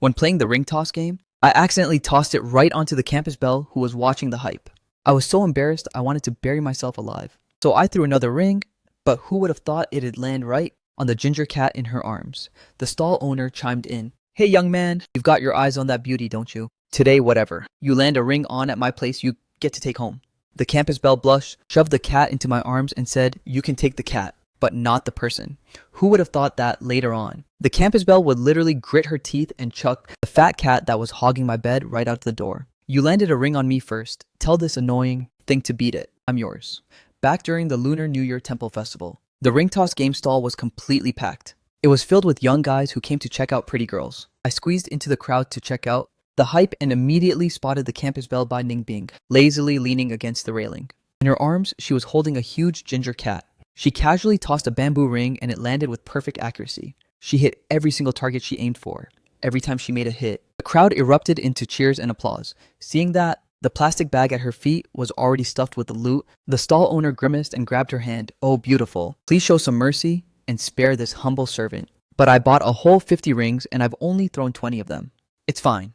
When playing the ring toss game, I accidentally tossed it right onto the campus belle who was watching the hype. I was so embarrassed I wanted to bury myself alive. So I threw another ring, but who would have thought it'd land right on the ginger cat in her arms? The stall owner chimed in. Hey young man, you've got your eyes on that beauty, don't you? Today, whatever. You land a ring on at my place, you get to take home. The campus belle blushed, shoved the cat into my arms and said, you can take the cat, but not the person. Who would have thought that later on? The campus belle would literally grit her teeth and chuck the fat cat that was hogging my bed right out the door. You landed a ring on me first. Tell this annoying thing to beat it. I'm yours. Back during the Lunar New Year Temple Festival, the ring toss game stall was completely packed. It was filled with young guys who came to check out pretty girls. I squeezed into the crowd to check out the hype and immediately spotted the campus belle by Ningbing, lazily leaning against the railing. In her arms, she was holding a huge ginger cat. She casually tossed a bamboo ring and it landed with perfect accuracy. She hit every single target she aimed for. Every time she made a hit, the crowd erupted into cheers and applause. Seeing that the plastic bag at her feet was already stuffed with the loot, the stall owner grimaced and grabbed her hand. Oh, beautiful. Please show some mercy and spare this humble servant. But I bought a whole 50 rings and I've only thrown 20 of them. It's fine.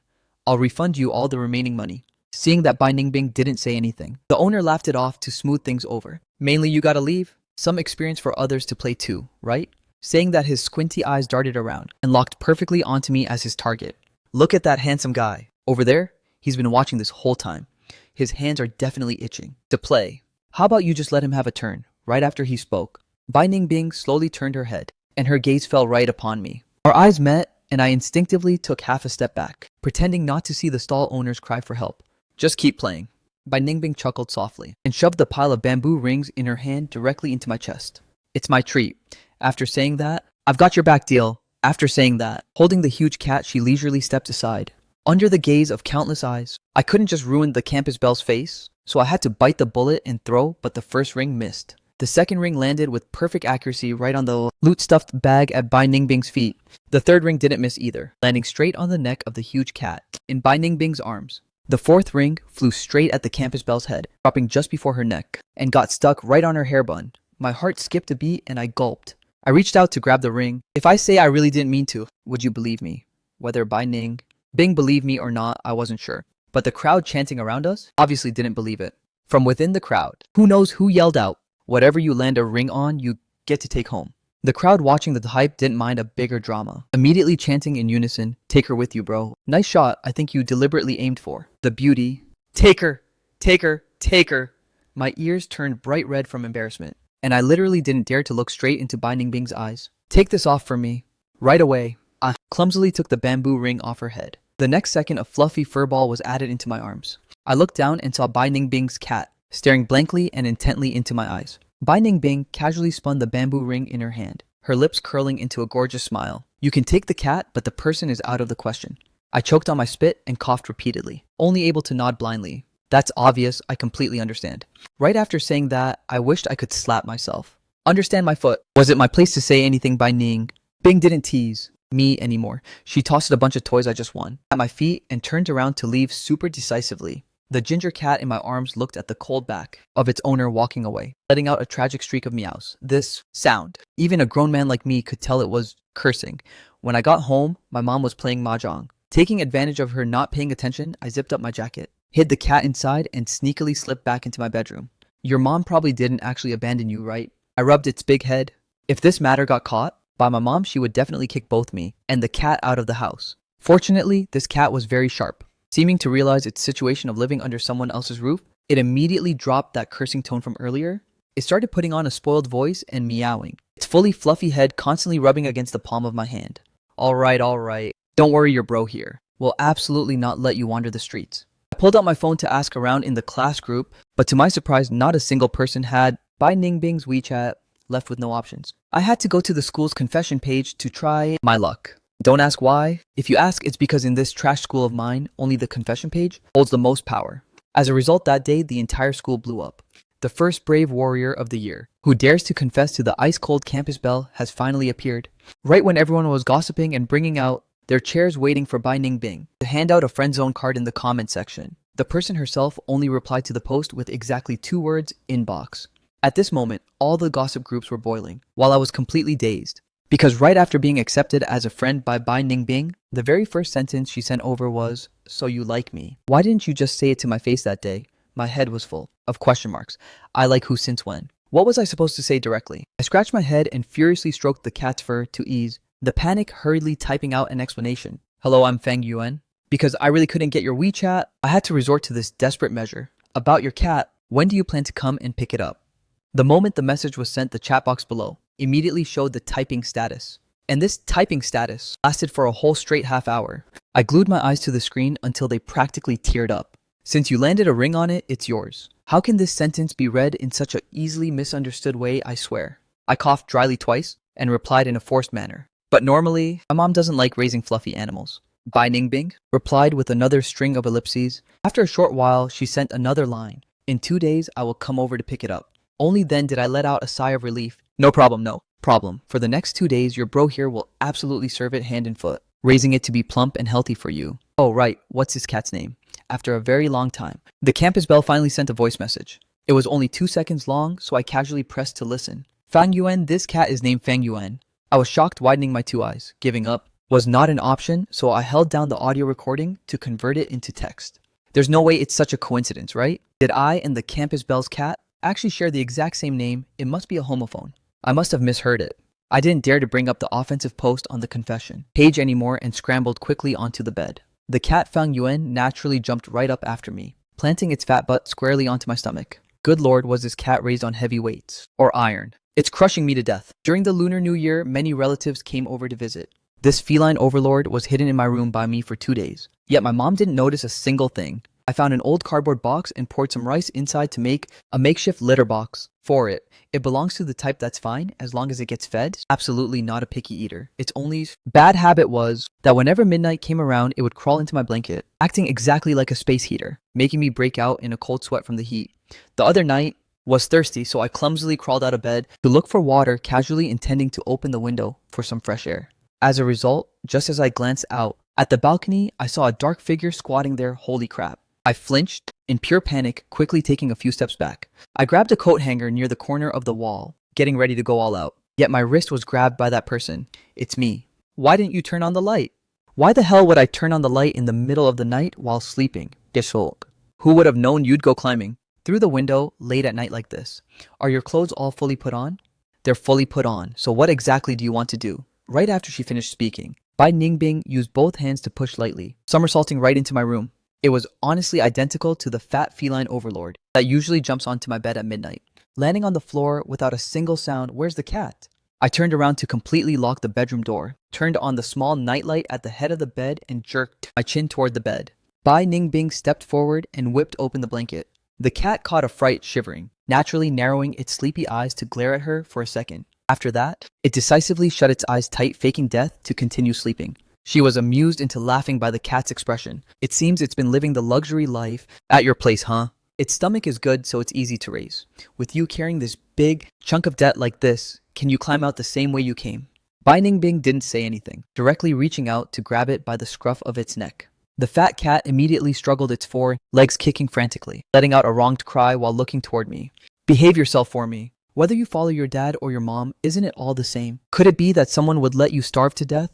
I'll refund you all the remaining money. Seeing that Bai Ningbing didn't say anything, the owner laughed it off to smooth things over. Mainly you gotta leave. Some experience for others to play too, right? Saying that his squinty eyes darted around and locked perfectly onto me as his target. Look at that handsome guy. Over there? He's been watching this whole time. His hands are definitely itching. To play. How about you just let him have a turn? Right after he spoke, Bai Ningbing slowly turned her head, and her gaze fell right upon me. Our eyes met, and I instinctively took half a step back, pretending not to see the stall owner's cry for help. Just keep playing. Bai Ningbing chuckled softly, and shoved the pile of bamboo rings in her hand directly into my chest. It's my treat. After saying that, I've got your back, deal. After saying that, holding the huge cat, she leisurely stepped aside. Under the gaze of countless eyes, I couldn't just ruin the campus belle's face, so I had to bite the bullet and throw, but the first ring missed. The second ring landed with perfect accuracy right on the loot-stuffed bag at Bai Ningbing's feet. The third ring didn't miss either, landing straight on the neck of the huge cat, in Bai Ningbing's arms. The fourth ring flew straight at the campus belle's head, dropping just before her neck, and got stuck right on her hair bun. My heart skipped a beat and I gulped. I reached out to grab the ring. If I say I really didn't mean to, would you believe me? Whether Bai Ningbing believed me or not, I wasn't sure. But the crowd chanting around us obviously didn't believe it. From within the crowd, who knows who yelled out, whatever you land a ring on, you get to take home. The crowd watching the hype didn't mind a bigger drama, immediately chanting in unison, take her with you, bro. Nice shot, I think you deliberately aimed for. The beauty. Take her, take her, take her. My ears turned bright red from embarrassment, and I literally didn't dare to look straight into Bai Ningbing's eyes. Take this off for me. Right away. I clumsily took the bamboo ring off her head. The next second, a fluffy fur ball was added into my arms. I looked down and saw Bai Ningbing's cat, staring blankly and intently into my eyes. Bai Ningbing casually spun the bamboo ring in her hand, her lips curling into a gorgeous smile. You can take the cat, but the person is out of the question. I choked on my spit and coughed repeatedly, only able to nod blindly. That's obvious, I completely understand. Right after saying that, I wished I could slap myself. Understand my foot. Was it my place to say anything Bai Ningbing? Bing didn't tease me anymore. She tossed a bunch of toys I just won at my feet and turned around to leave super decisively. The ginger cat in my arms looked at the cold back of its owner walking away, letting out a tragic streak of meows. This sound, even a grown man like me could tell it was cursing. When I got home, my mom was playing mahjong. Taking advantage of her not paying attention, I zipped up my jacket, hid the cat inside, and sneakily slipped back into my bedroom. Your mom probably didn't actually abandon you, right? I rubbed its big head. If this matter got caught by my mom, she would definitely kick both me and the cat out of the house. Fortunately, this cat was very sharp. Seeming to realize its situation of living under someone else's roof, it immediately dropped that cursing tone from earlier. It started putting on a spoiled voice and meowing, its fully fluffy head constantly rubbing against the palm of my hand. All right. Don't worry your bro here. We'll absolutely not let you wander the streets. I pulled out my phone to ask around in the class group, but to my surprise, not a single person had Bai Ningbing's WeChat, left with no options. I had to go to the school's confession page to try my luck. Don't ask why. If you ask, it's because in this trash school of mine, only the confession page holds the most power. As a result, that day, the entire school blew up. The first brave warrior of the year, who dares to confess to the ice-cold campus belle, has finally appeared. Right when everyone was gossiping and bringing out their chairs waiting for Bai Ningbing to hand out a friend zone card in the comment section, the person herself only replied to the post with exactly 2 words, inbox. At this moment, all the gossip groups were boiling, while I was completely dazed. Because right after being accepted as a friend by Bai Ningbing, the very first sentence she sent over was, "So you like me? Why didn't you just say it to my face that day?" My head was full of question marks. I like who since when? What was I supposed to say directly? I scratched my head and furiously stroked the cat's fur to ease the panic, hurriedly typing out an explanation. "Hello, I'm Fang Yuan." Because I really couldn't get your WeChat, I had to resort to this desperate measure. "About your cat, when do you plan to come and pick it up?" The moment the message was sent, the chat box below immediately showed the typing status. And this typing status lasted for a whole straight half hour. I glued my eyes to the screen until they practically teared up. "Since you landed a ring on it, it's yours." How can this sentence be read in such a easily misunderstood way, I swear? I coughed dryly twice and replied in a forced manner. "But normally, my mom doesn't like raising fluffy animals." Bai Ningbing replied with another string of ellipses. After a short while, she sent another line. "In 2 days, I will come over to pick it up." Only then did I let out a sigh of relief. "No problem, no problem. For the next 2 days, your bro here will absolutely serve it hand and foot, raising it to be plump and healthy for you." Oh, right, what's his cat's name? After a very long time, the campus bell finally sent a voice message. It was only 2 seconds long, so I casually pressed to listen. "Fang Yuan, this cat is named Fang Yuan." I was shocked, widening my two eyes. Giving up was not an option, so I held down the audio recording to convert it into text. There's no way it's such a coincidence, right? Did I and the campus bell's cat actually share the exact same name? It must be a homophone. I must have misheard it. I didn't dare to bring up the offensive post on the confession page anymore and scrambled quickly onto the bed. The cat Fang Yuan naturally jumped right up after me, planting its fat butt squarely onto my stomach. Good lord, was this cat raised on heavy weights or iron? It's crushing me to death. During the Lunar New Year, many relatives came over to visit. This feline overlord was hidden in my room by me for 2 days. Yet my mom didn't notice a single thing. I found an old cardboard box and poured some rice inside to make a makeshift litter box for it. It belongs to the type that's fine as long as it gets fed. Absolutely not a picky eater. Its only bad habit was that whenever midnight came around, it would crawl into my blanket, acting exactly like a space heater, making me break out in a cold sweat from the heat. The other night was thirsty, so I clumsily crawled out of bed to look for water, casually intending to open the window for some fresh air. As a result, just as I glanced out at the balcony, I saw a dark figure squatting there. Holy crap. I flinched in pure panic, quickly taking a few steps back. I grabbed a coat hanger near the corner of the wall, getting ready to go all out. Yet my wrist was grabbed by that person. "It's me. Why didn't you turn on the light?" Why the hell would I turn on the light in the middle of the night while sleeping? Gesholk. Who would have known you'd go climbing through the window late at night like this? "Are your clothes all fully put on?" They're fully put on. So what exactly do you want to do? Right after she finished speaking, Bai Ningbing used both hands to push lightly, somersaulting right into my room. It was honestly identical to the fat feline overlord that usually jumps onto my bed at midnight. Landing on the floor without a single sound, where's the cat? I turned around to completely lock the bedroom door, turned on the small nightlight at the head of the bed, and jerked my chin toward the bed. Bai Ningbing stepped forward and whipped open the blanket. The cat caught a fright, shivering, naturally narrowing its sleepy eyes to glare at her for a second. After that, it decisively shut its eyes tight, faking death to continue sleeping. She was amused into laughing by the cat's expression. "It seems it's been living the luxury life at your place, huh? Its stomach is good, so it's easy to raise. With you carrying this big chunk of debt like this, can you climb out the same way you came?" Bai Ningbing didn't say anything, directly reaching out to grab it by the scruff of its neck. The fat cat immediately struggled its four legs, kicking frantically, letting out a wronged cry while looking toward me. "Behave yourself for me. Whether you follow your dad or your mom, isn't it all the same? Could it be that someone would let you starve to death?"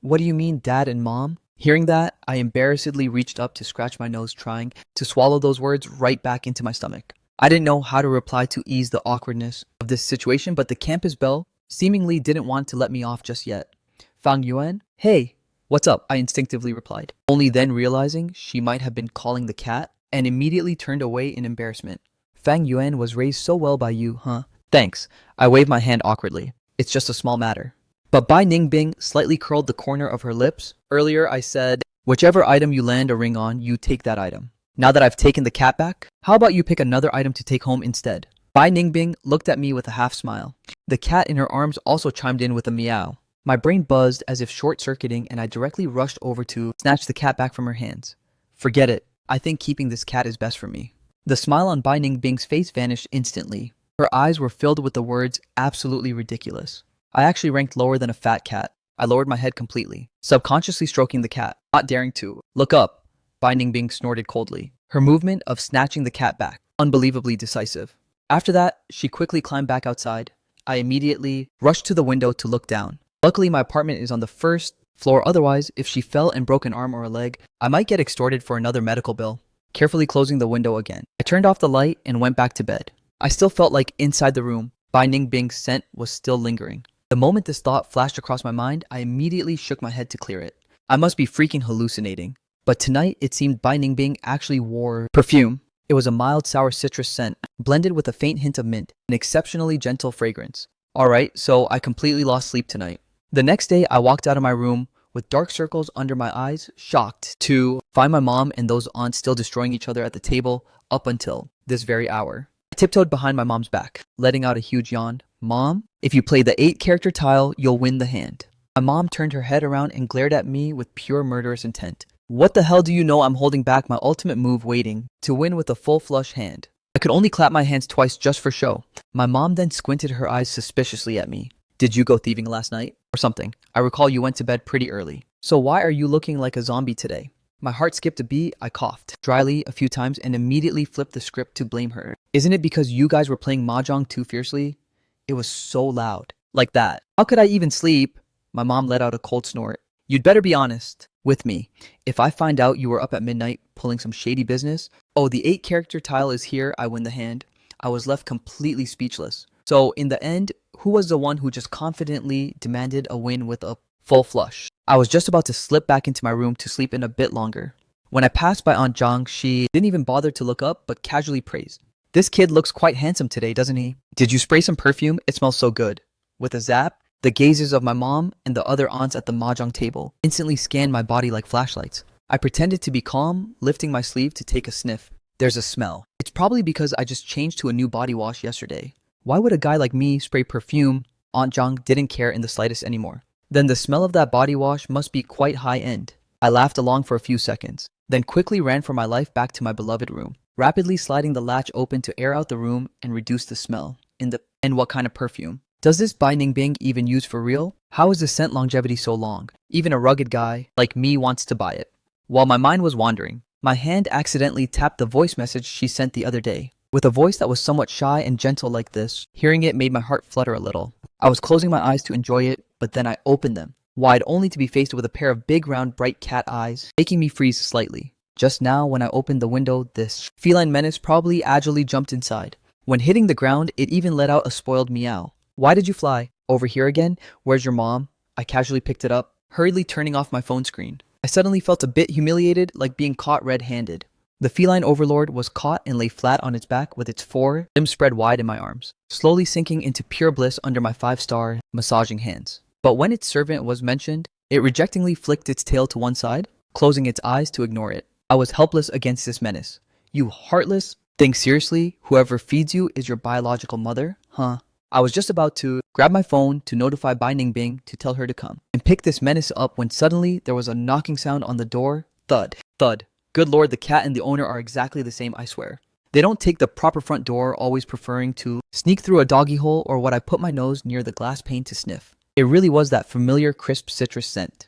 "What do you mean, dad and mom?" Hearing that, I embarrassedly reached up to scratch my nose, trying to swallow those words right back into my stomach. I didn't know how to reply to ease the awkwardness of this situation, but the campus bell seemingly didn't want to let me off just yet. "Fang Yuan? Hey, what's up?" I instinctively replied, only then realizing she might have been calling the cat, and immediately turned away in embarrassment. "Fang Yuan was raised so well by you, huh?" "Thanks." I waved my hand awkwardly. "It's just a small matter." But Bai Ningbing slightly curled the corner of her lips. "Earlier I said, whichever item you land a ring on, you take that item. Now that I've taken the cat back, how about you pick another item to take home instead?" Bai Ningbing looked at me with a half smile. The cat in her arms also chimed in with a meow. My brain buzzed as if short-circuiting, and I directly rushed over to snatch the cat back from her hands. "Forget it. I think keeping this cat is best for me." The smile on Bai Ningbing's face vanished instantly. Her eyes were filled with the words, "Absolutely ridiculous." I actually ranked lower than a fat cat. I lowered my head completely, subconsciously stroking the cat, not daring to look up. Bai Ningbing snorted coldly, her movement of snatching the cat back unbelievably decisive. After that, she quickly climbed back outside. I immediately rushed to the window to look down. Luckily, my apartment is on the first floor. Otherwise, if she fell and broke an arm or a leg, I might get extorted for another medical bill. Carefully closing the window again, I turned off the light and went back to bed. I still felt like inside the room, Bai Ningbing's scent was still lingering. The moment this thought flashed across my mind, I immediately shook my head to clear it. I must be freaking hallucinating. But tonight, it seemed Bai Ningbing actually wore perfume. It was a mild sour citrus scent, blended with a faint hint of mint, an exceptionally gentle fragrance. Alright, so I completely lost sleep tonight. The next day, I walked out of my room with dark circles under my eyes, shocked to find my mom and those aunts still destroying each other at the table up until this very hour. I tiptoed behind my mom's back, letting out a huge yawn. Mom, if you play the 8-character tile, you'll win the hand. My mom turned her head around and glared at me with pure murderous intent. What the hell do you know? I'm holding back my ultimate move, waiting to win with a full flush hand. I could only clap my hands twice just for show. My mom then squinted her eyes suspiciously at me. Did you go thieving last night? Or something. I recall you went to bed pretty early. So why are you looking like a zombie today? My heart skipped a beat. I coughed dryly a few times and immediately flipped the script to blame her. Isn't it because you guys were playing mahjong too fiercely? It was so loud. Like that. How could I even sleep? My mom let out a cold snort. You'd better be honest with me. If I find out you were up at midnight pulling some shady business, oh, the 8-character tile is here, I win the hand. I was left completely speechless. So in the end, who was the one who just confidently demanded a win with a full flush? I was just about to slip back into my room to sleep in a bit longer. When I passed by Aunt Zhang, she didn't even bother to look up, but casually praised. This kid looks quite handsome today, doesn't he? Did you spray some perfume? It smells so good. With a zap, the gazes of my mom and the other aunts at the mahjong table instantly scanned my body like flashlights. I pretended to be calm, lifting my sleeve to take a sniff. There's a smell. It's probably because I just changed to a new body wash yesterday. Why would a guy like me spray perfume? Aunt Zhang didn't care in the slightest anymore. Then the smell of that body wash must be quite high-end. I laughed along for a few seconds, then quickly ran for my life back to my beloved room, rapidly sliding the latch open to air out the room and reduce the smell. And what kind of perfume? Does this Bai Ningbing even use for real? How is the scent longevity so long? Even a rugged guy like me wants to buy it. While my mind was wandering, my hand accidentally tapped the voice message she sent the other day. With a voice that was somewhat shy and gentle like this, hearing it made my heart flutter a little. I was closing my eyes to enjoy it, but then I opened them, wide only to be faced with a pair of big round bright cat eyes, making me freeze slightly. Just now, when I opened the window, this feline menace probably agilely jumped inside. When hitting the ground, it even let out a spoiled meow. Why did you fly? Over here again? Where's your mom? I casually picked it up, hurriedly turning off my phone screen. I suddenly felt a bit humiliated, like being caught red-handed. The feline overlord was caught and lay flat on its back with its 4 limbs spread wide in my arms, slowly sinking into pure bliss under my 5-star massaging hands. But when its servant was mentioned, it rejectingly flicked its tail to one side, closing its eyes to ignore it. I was helpless against this menace. You heartless? Think seriously? Whoever feeds you is your biological mother? Huh? I was just about to grab my phone to notify Bai Ningbing to tell her to come and pick this menace up when suddenly there was a knocking sound on the door. Thud. Thud. Good lord, the cat and the owner are exactly the same, I swear. They don't take the proper front door, always preferring to sneak through a doggy hole or what I put my nose near the glass pane to sniff. It really was that familiar crisp citrus scent.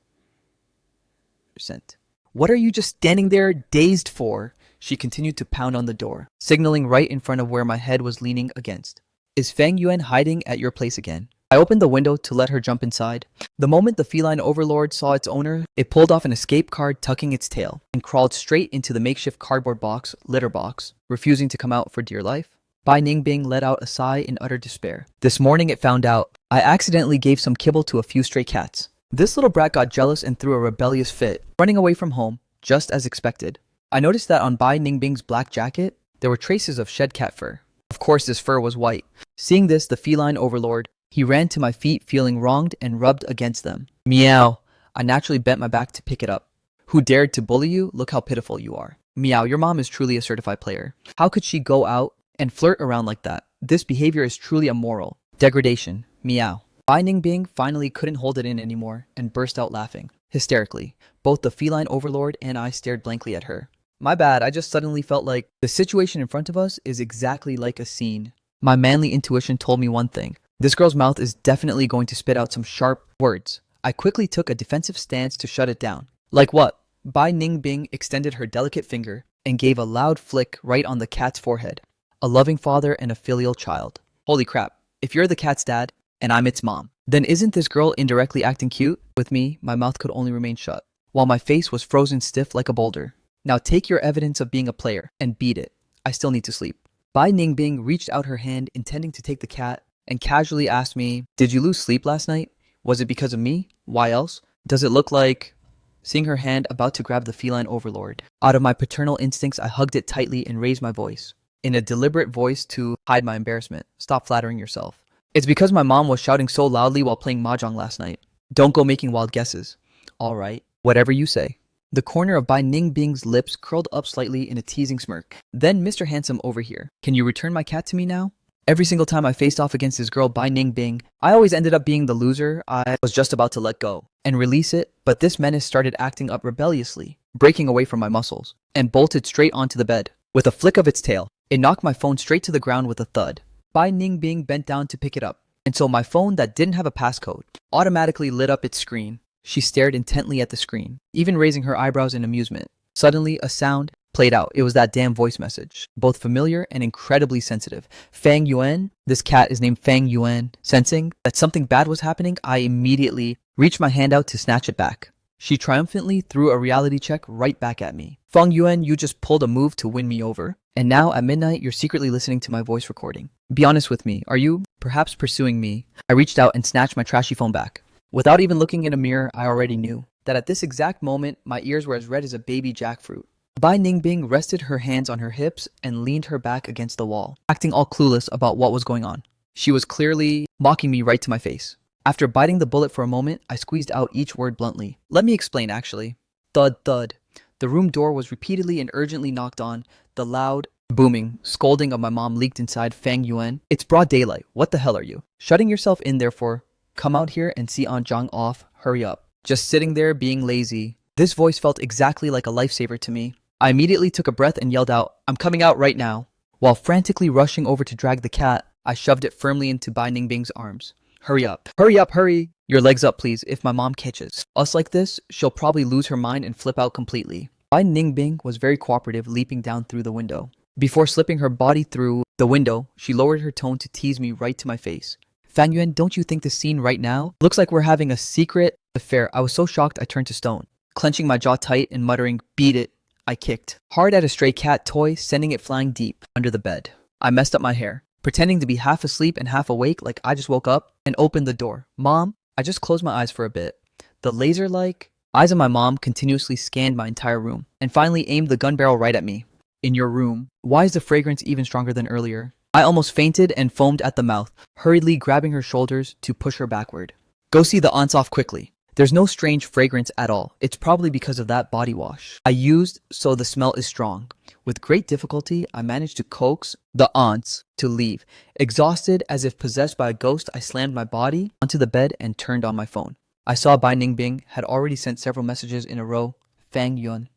What are you just standing there dazed for? She continued to pound on the door, signaling right in front of where my head was leaning against. Is Fang Yuan hiding at your place again? I opened the window to let her jump inside. The moment the feline overlord saw its owner, it pulled off an escape card tucking its tail and crawled straight into the makeshift cardboard litter box, refusing to come out for dear life. Bai Ningbing let out a sigh in utter despair. This morning it found out I accidentally gave some kibble to a few stray cats. This little brat got jealous and threw a rebellious fit, running away from home, just as expected. I noticed that on Bai Ningbing's black jacket, there were traces of shed cat fur. Of course, this fur was white. Seeing this, the feline overlord, he ran to my feet feeling wronged and rubbed against them. Meow. I naturally bent my back to pick it up. Who dared to bully you? Look how pitiful you are. Meow, your mom is truly a certified player. How could she go out and flirt around like that? This behavior is truly immoral. Degradation. Meow. Bai Ningbing finally couldn't hold it in anymore and burst out laughing, hysterically. Both the feline overlord and I stared blankly at her. My bad, I just suddenly felt like the situation in front of us is exactly like a scene. My manly intuition told me one thing. This girl's mouth is definitely going to spit out some sharp words. I quickly took a defensive stance to shut it down. Like what? Bai Ningbing extended her delicate finger and gave a loud flick right on the cat's forehead. A loving father and a filial child. Holy crap. if you're the cat's dad and I'm its mom, then isn't this girl indirectly acting cute? With me, my mouth could only remain shut, while my face was frozen stiff like a boulder. Now take your evidence of being a player and beat it. I still need to sleep. Bai Ningbing reached out her hand intending to take the cat and casually asked me, did you lose sleep last night? Was it because of me? Why else? Does it look like... Seeing her hand about to grab the feline overlord, out of my paternal instincts, I hugged it tightly and raised my voice, in a deliberate voice to hide my embarrassment. Stop flattering yourself. It's because my mom was shouting so loudly while playing mahjong last night. Don't go making wild guesses. All right, whatever you say. The corner of Bai Ningbing's lips curled up slightly in a teasing smirk. Then, Mr. Handsome over here, can you return my cat to me now? Every single time I faced off against this girl Bai Ningbing, I always ended up being the loser. I was just about to let go and release it, but this menace started acting up rebelliously, breaking away from my muscles, and bolted straight onto the bed. With a flick of its tail, it knocked my phone straight to the ground with a thud. Bai Ningbing bent down to pick it up, and so my phone that didn't have a passcode automatically lit up its screen. She stared intently at the screen, even raising her eyebrows in amusement. Suddenly, a sound played out. It was that damn voice message, both familiar and incredibly sensitive. Fang Yuan? This cat is named Fang Yuan. Sensing that something bad was happening, I immediately reached my hand out to snatch it back. She triumphantly threw a reality check right back at me. Fang Yuan, you just pulled a move to win me over. And now, at midnight, you're secretly listening to my voice recording. Be honest with me, are you perhaps pursuing me? I reached out and snatched my trashy phone back. Without even looking in a mirror, I already knew that at this exact moment, my ears were as red as a baby jackfruit. Bai Ningbing rested her hands on her hips and leaned her back against the wall, acting all clueless about what was going on. She was clearly mocking me right to my face. After biting the bullet for a moment, I squeezed out each word bluntly. Let me explain, actually. Thud, thud. The room door was repeatedly and urgently knocked on. The loud, booming scolding of my mom leaked inside Fang Yuan. It's broad daylight. What the hell are you? Shutting yourself in, therefore. Come out here and see Aunt Zhang off. Hurry up. Just sitting there being lazy. This voice felt exactly like a lifesaver to me. I immediately took a breath and yelled out, I'm coming out right now. While frantically rushing over to drag the cat, I shoved it firmly into Bai Ningbing's arms. Hurry up. Hurry up, hurry. Your legs up, please. If my mom catches us like this, she'll probably lose her mind and flip out completely. Bai Ningbing was very cooperative, leaping down through the window. Before slipping her body through the window, she lowered her tone to tease me right to my face. Fang Yuan, don't you think this scene right now looks like we're having a secret affair? I was so shocked I turned to stone. Clenching my jaw tight and muttering, beat it, I kicked hard at a stray cat toy, sending it flying deep under the bed. I messed up my hair, pretending to be half asleep and half awake like I just woke up, and opened the door. Mom, I just closed my eyes for a bit. The laser-like eyes of my mom continuously scanned my entire room, and finally aimed the gun barrel right at me. In your room. Why is the fragrance even stronger than earlier? I almost fainted and foamed at the mouth, hurriedly grabbing her shoulders to push her backward. Go see the aunts off quickly. There's no strange fragrance at all. It's probably because of that body wash I used, so the smell is strong. With great difficulty, I managed to coax the aunts to leave. Exhausted, as if possessed by a ghost, I slammed my body onto the bed and turned on my phone. I saw Bai Ningbing had already sent several messages in a row. Fang Yuan.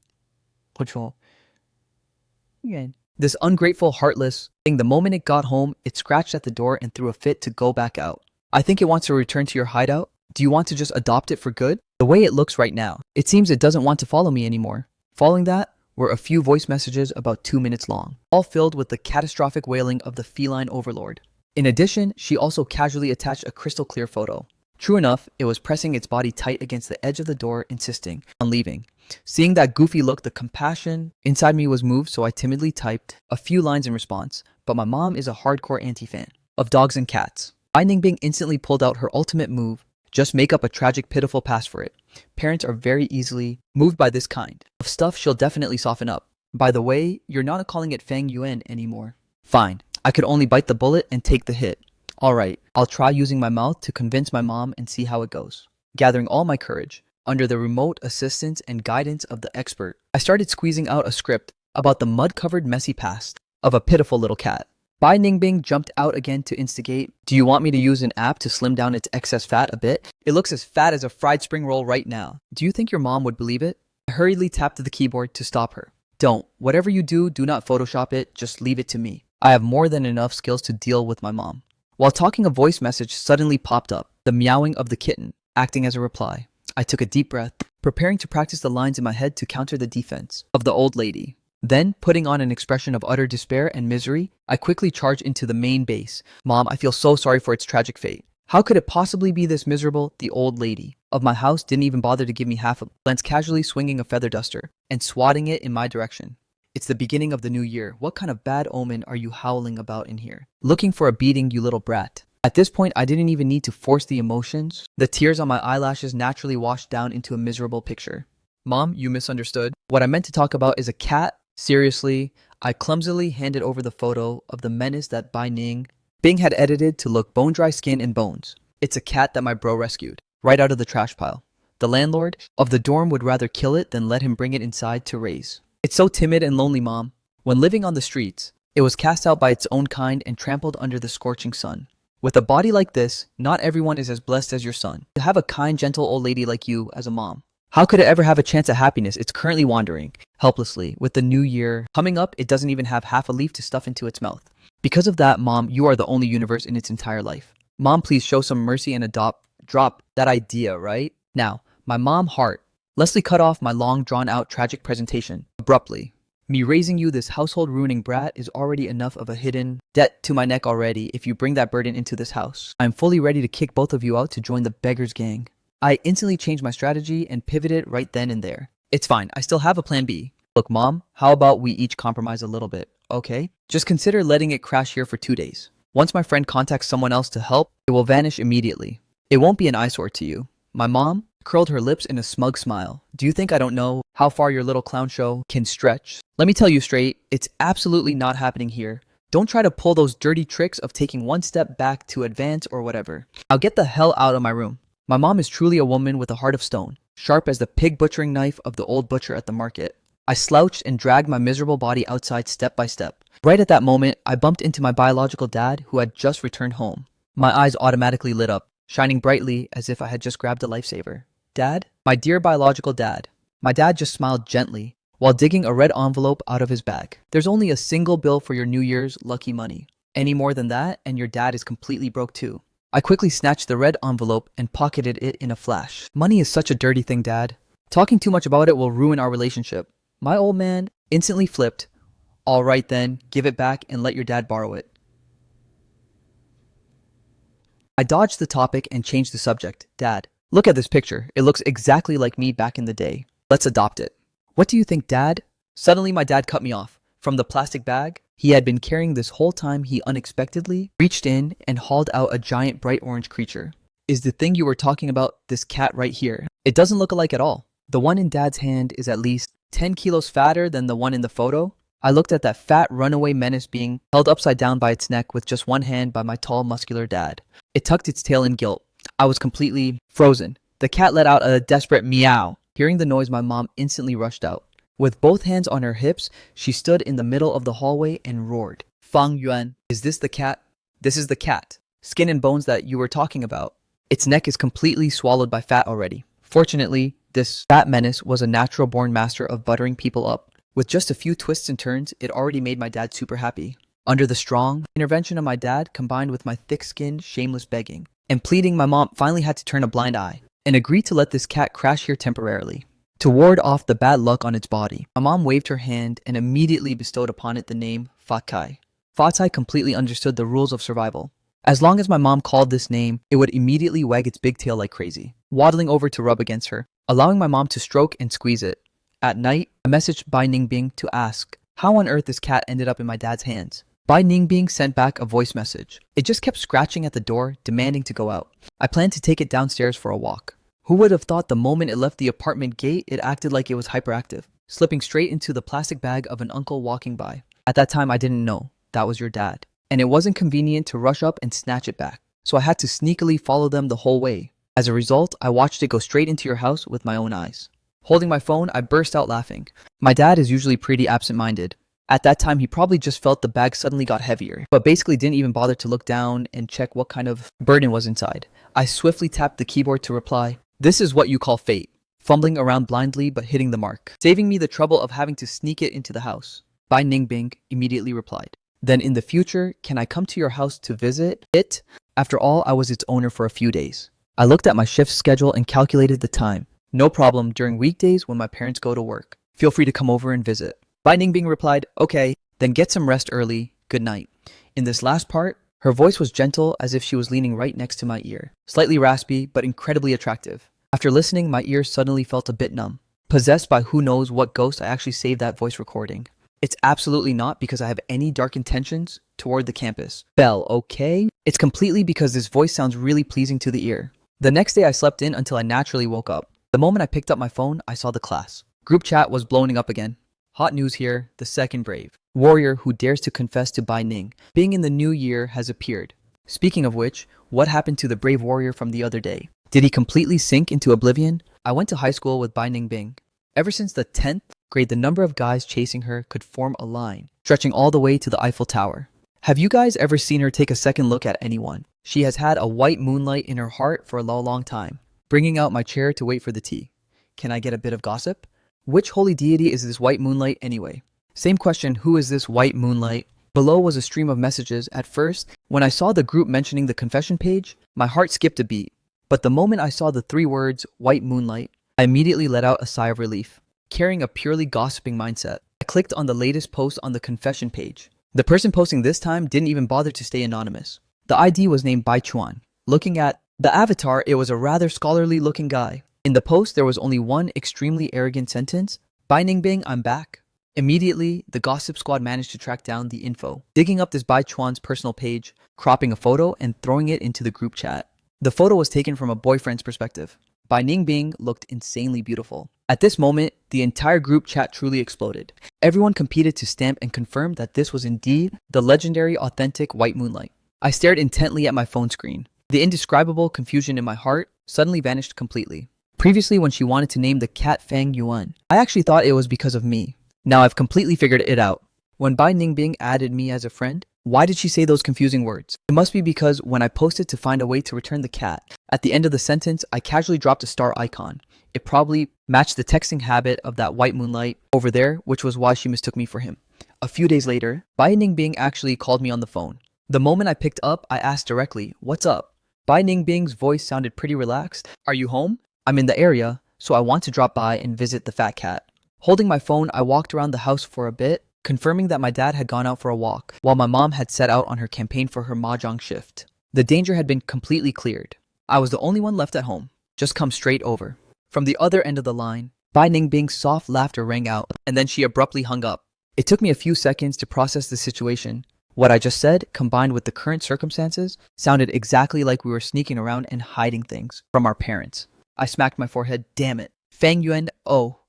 This ungrateful, heartless thing, the moment it got home, it scratched at the door and threw a fit to go back out. I think it wants to return to your hideout. Do you want to just adopt it for good? The way it looks right now, it seems it doesn't want to follow me anymore. Following that were a few voice messages about 2 minutes long, all filled with the catastrophic wailing of the feline overlord. In addition, she also casually attached a crystal clear photo. True enough, it was pressing its body tight against the edge of the door, insisting on leaving. Seeing that goofy look, the compassion inside me was moved, so I timidly typed a few lines in response. But my mom is a hardcore anti-fan of dogs and cats. Bai Ningbing instantly pulled out her ultimate move. Just make up a tragic, pitiful past for it. Parents are very easily moved by this kind of stuff. She'll definitely soften up. By the way, you're not calling it Fang Yuan anymore. Fine. I could only bite the bullet and take the hit. Alright, I'll try using my mouth to convince my mom and see how it goes. Gathering all my courage, under the remote assistance and guidance of the expert, I started squeezing out a script about the mud-covered messy past of a pitiful little cat. Bai Ningbing jumped out again to instigate. Do you want me to use an app to slim down its excess fat a bit? It looks as fat as a fried spring roll right now. Do you think your mom would believe it? I hurriedly tapped the keyboard to stop her. Don't. Whatever you do, do not Photoshop it. Just leave it to me. I have more than enough skills to deal with my mom. While talking, a voice message suddenly popped up, the meowing of the kitten, acting as a reply. I took a deep breath, preparing to practice the lines in my head to counter the defense of the old lady. Then, putting on an expression of utter despair and misery, I quickly charged into the main base. Mom, I feel so sorry for its tragic fate. How could it possibly be this miserable? The old lady of my house didn't even bother to give me half a glance, casually swinging a feather duster and swatting it in my direction. It's the beginning of the new year. What kind of bad omen are you howling about in here? Looking for a beating, you little brat. At this point, I didn't even need to force the emotions. The tears on my eyelashes naturally washed down into a miserable picture. Mom, you misunderstood. What I meant to talk about is a cat. Seriously, I clumsily handed over the photo of the menace that Bai Ning Bing had edited to look bone-dry skin and bones. It's a cat that my bro rescued, right out of the trash pile. The landlord of the dorm would rather kill it than let him bring it inside to raise. It's so timid and lonely, Mom. When living on the streets, it was cast out by its own kind and trampled under the scorching sun. With a body like this, not everyone is as blessed as your son. To have a kind, gentle old lady like you as a mom. How could it ever have a chance at happiness? It's currently wandering, helplessly. With the new year coming up, it doesn't even have half a leaf to stuff into its mouth. Because of that, Mom, you are the only universe in its entire life. Mom, please show some mercy and drop that idea, right? Now, my mom heart. Leslie cut off my long, drawn-out, tragic presentation abruptly. Me raising you, this household-ruining brat, is already enough of a hidden debt to my neck already if you bring that burden into this house. I'm fully ready to kick both of you out to join the beggars gang. I instantly changed my strategy and pivoted right then and there. It's fine, I still have a plan B. Look, Mom, how about we each compromise a little bit, okay? Just consider letting it crash here for 2 days. Once my friend contacts someone else to help, it will vanish immediately. It won't be an eyesore to you. My mom curled her lips in a smug smile. Do you think I don't know how far your little clown show can stretch? Let me tell you straight, it's absolutely not happening here. Don't try to pull those dirty tricks of taking one step back to advance or whatever. Now get the hell out of my room. My mom is truly a woman with a heart of stone, sharp as the pig butchering knife of the old butcher at the market. I slouched and dragged my miserable body outside step by step. Right at that moment, I bumped into my biological dad who had just returned home. My eyes automatically lit up, shining brightly as if I had just grabbed a lifesaver. Dad? My dear biological dad. My dad just smiled gently while digging a red envelope out of his bag. There's only a single bill for your New Year's lucky money. Any more than that, and your dad is completely broke too. I quickly snatched the red envelope and pocketed it in a flash. Money is such a dirty thing, Dad. Talking too much about it will ruin our relationship. My old man instantly flipped. All right then, give it back and let your dad borrow it. I dodged the topic and changed the subject. Dad, look at this picture. It looks exactly like me back in the day. Let's adopt it. What do you think, Dad? Suddenly my dad cut me off. From the plastic bag he had been carrying this whole time, he unexpectedly reached in and hauled out a giant bright orange creature. Is the thing you were talking about this cat right here? It doesn't look alike at all. The one in Dad's hand is at least 10 kilos fatter than the one in the photo. I looked at that fat runaway menace being held upside down by its neck with just one hand by my tall, muscular dad. It tucked its tail in guilt. I was completely frozen. The cat let out a desperate meow. Hearing the noise, my mom instantly rushed out. With both hands on her hips, she stood in the middle of the hallway and roared. Fang Yuan, is this the cat? This is the cat. Skin and bones that you were talking about. Its neck is completely swallowed by fat already. Fortunately, this fat menace was a natural-born master of buttering people up. With just a few twists and turns, it already made my dad super happy. Under the strong intervention of my dad, combined with my thick-skinned, shameless begging and pleading, my mom finally had to turn a blind eye and agreed to let this cat crash here temporarily. To ward off the bad luck on its body, my mom waved her hand and immediately bestowed upon it the name Fatai. Fatai completely understood the rules of survival. As long as my mom called this name, it would immediately wag its big tail like crazy, waddling over to rub against her, allowing my mom to stroke and squeeze it. At night, I messaged Bai Ningbing to ask how on earth this cat ended up in my dad's hands. Bai Ningbing sent back a voice message. It just kept scratching at the door, demanding to go out. I planned to take it downstairs for a walk. Who would have thought the moment it left the apartment gate, it acted like it was hyperactive, slipping straight into the plastic bag of an uncle walking by. At that time, I didn't know that was your dad, and it wasn't convenient to rush up and snatch it back, so I had to sneakily follow them the whole way. As a result, I watched it go straight into your house with my own eyes. Holding my phone, I burst out laughing. My dad is usually pretty absent-minded. At that time, he probably just felt the bag suddenly got heavier, but basically didn't even bother to look down and check what kind of burden was inside. I swiftly tapped the keyboard to reply. This is what you call fate. Fumbling around blindly but hitting the mark, saving me the trouble of having to sneak it into the house. Bai Ningbing immediately replied. Then in the future, can I come to your house to visit it? After all, I was its owner for a few days. I looked at my shift schedule and calculated the time. No problem, during weekdays when my parents go to work. Feel free to come over and visit. Bai Ningbing replied, okay, then get some rest early, good night. In this last part, her voice was gentle as if she was leaning right next to my ear, slightly raspy but incredibly attractive. After listening, my ears suddenly felt a bit numb. Possessed by who knows what ghost, I actually saved that voice recording. It's absolutely not because I have any dark intentions toward the campus. Belle, okay? It's completely because this voice sounds really pleasing to the ear. The next day I slept in until I naturally woke up. The moment I picked up my phone, I saw the class. Group chat was blowing up again. Hot news here, the second brave warrior who dares to confess to Bai Ning being in the new year has appeared. Speaking of which, what happened to the brave warrior from the other day? Did he completely sink into oblivion? I went to high school with Bai Ningbing. Ever since the 10th grade, the number of guys chasing her could form a line, stretching all the way to the Eiffel Tower. Have you guys ever seen her take a second look at anyone? She has had a white moonlight in her heart for a long time. Bringing out my chair to wait for the tea. Can I get a bit of gossip? Which holy deity is this white moonlight anyway? Same question, who is this white moonlight? Below was a stream of messages. At first, when I saw the group mentioning the confession page, my heart skipped a beat. But the moment I saw the 3 words, white moonlight, I immediately let out a sigh of relief. Carrying a purely gossiping mindset, I clicked on the latest post on the confession page. The person posting this time didn't even bother to stay anonymous. The ID was named Bai Chuan. Looking at the avatar, it was a rather scholarly looking guy. In the post, there was only one extremely arrogant sentence, Bai Ningbing, I'm back. Immediately, the gossip squad managed to track down the info, digging up this Bai Chuan's personal page, cropping a photo, and throwing it into the group chat. The photo was taken from a boyfriend's perspective. Bai Ningbing looked insanely beautiful. At this moment, the entire group chat truly exploded. Everyone competed to stamp and confirm that this was indeed the legendary, authentic white moonlight. I stared intently at my phone screen. The indescribable confusion in my heart suddenly vanished completely. Previously, when she wanted to name the cat Fang Yuan, I actually thought it was because of me. Now I've completely figured it out. When Bai Ningbing added me as a friend, why did she say those confusing words? It must be because when I posted to find a way to return the cat, at the end of the sentence, I casually dropped a star icon. It probably matched the texting habit of that white moonlight over there, which was why she mistook me for him. A few days later, Bai Ningbing actually called me on the phone. The moment I picked up, I asked directly, what's up? Bai Ningbing's voice sounded pretty relaxed. Are you home? I'm in the area, so I want to drop by and visit the fat cat. Holding my phone, I walked around the house for a bit, confirming that my dad had gone out for a walk, while my mom had set out on her campaign for her mahjong shift. The danger had been completely cleared. I was the only one left at home. Just come straight over. From the other end of the line, Bai Ningbing's soft laughter rang out, and then she abruptly hung up. It took me a few seconds to process the situation. What I just said, combined with the current circumstances, sounded exactly like we were sneaking around and hiding things from our parents. I smacked my forehead. Damn it. Fang Yuan,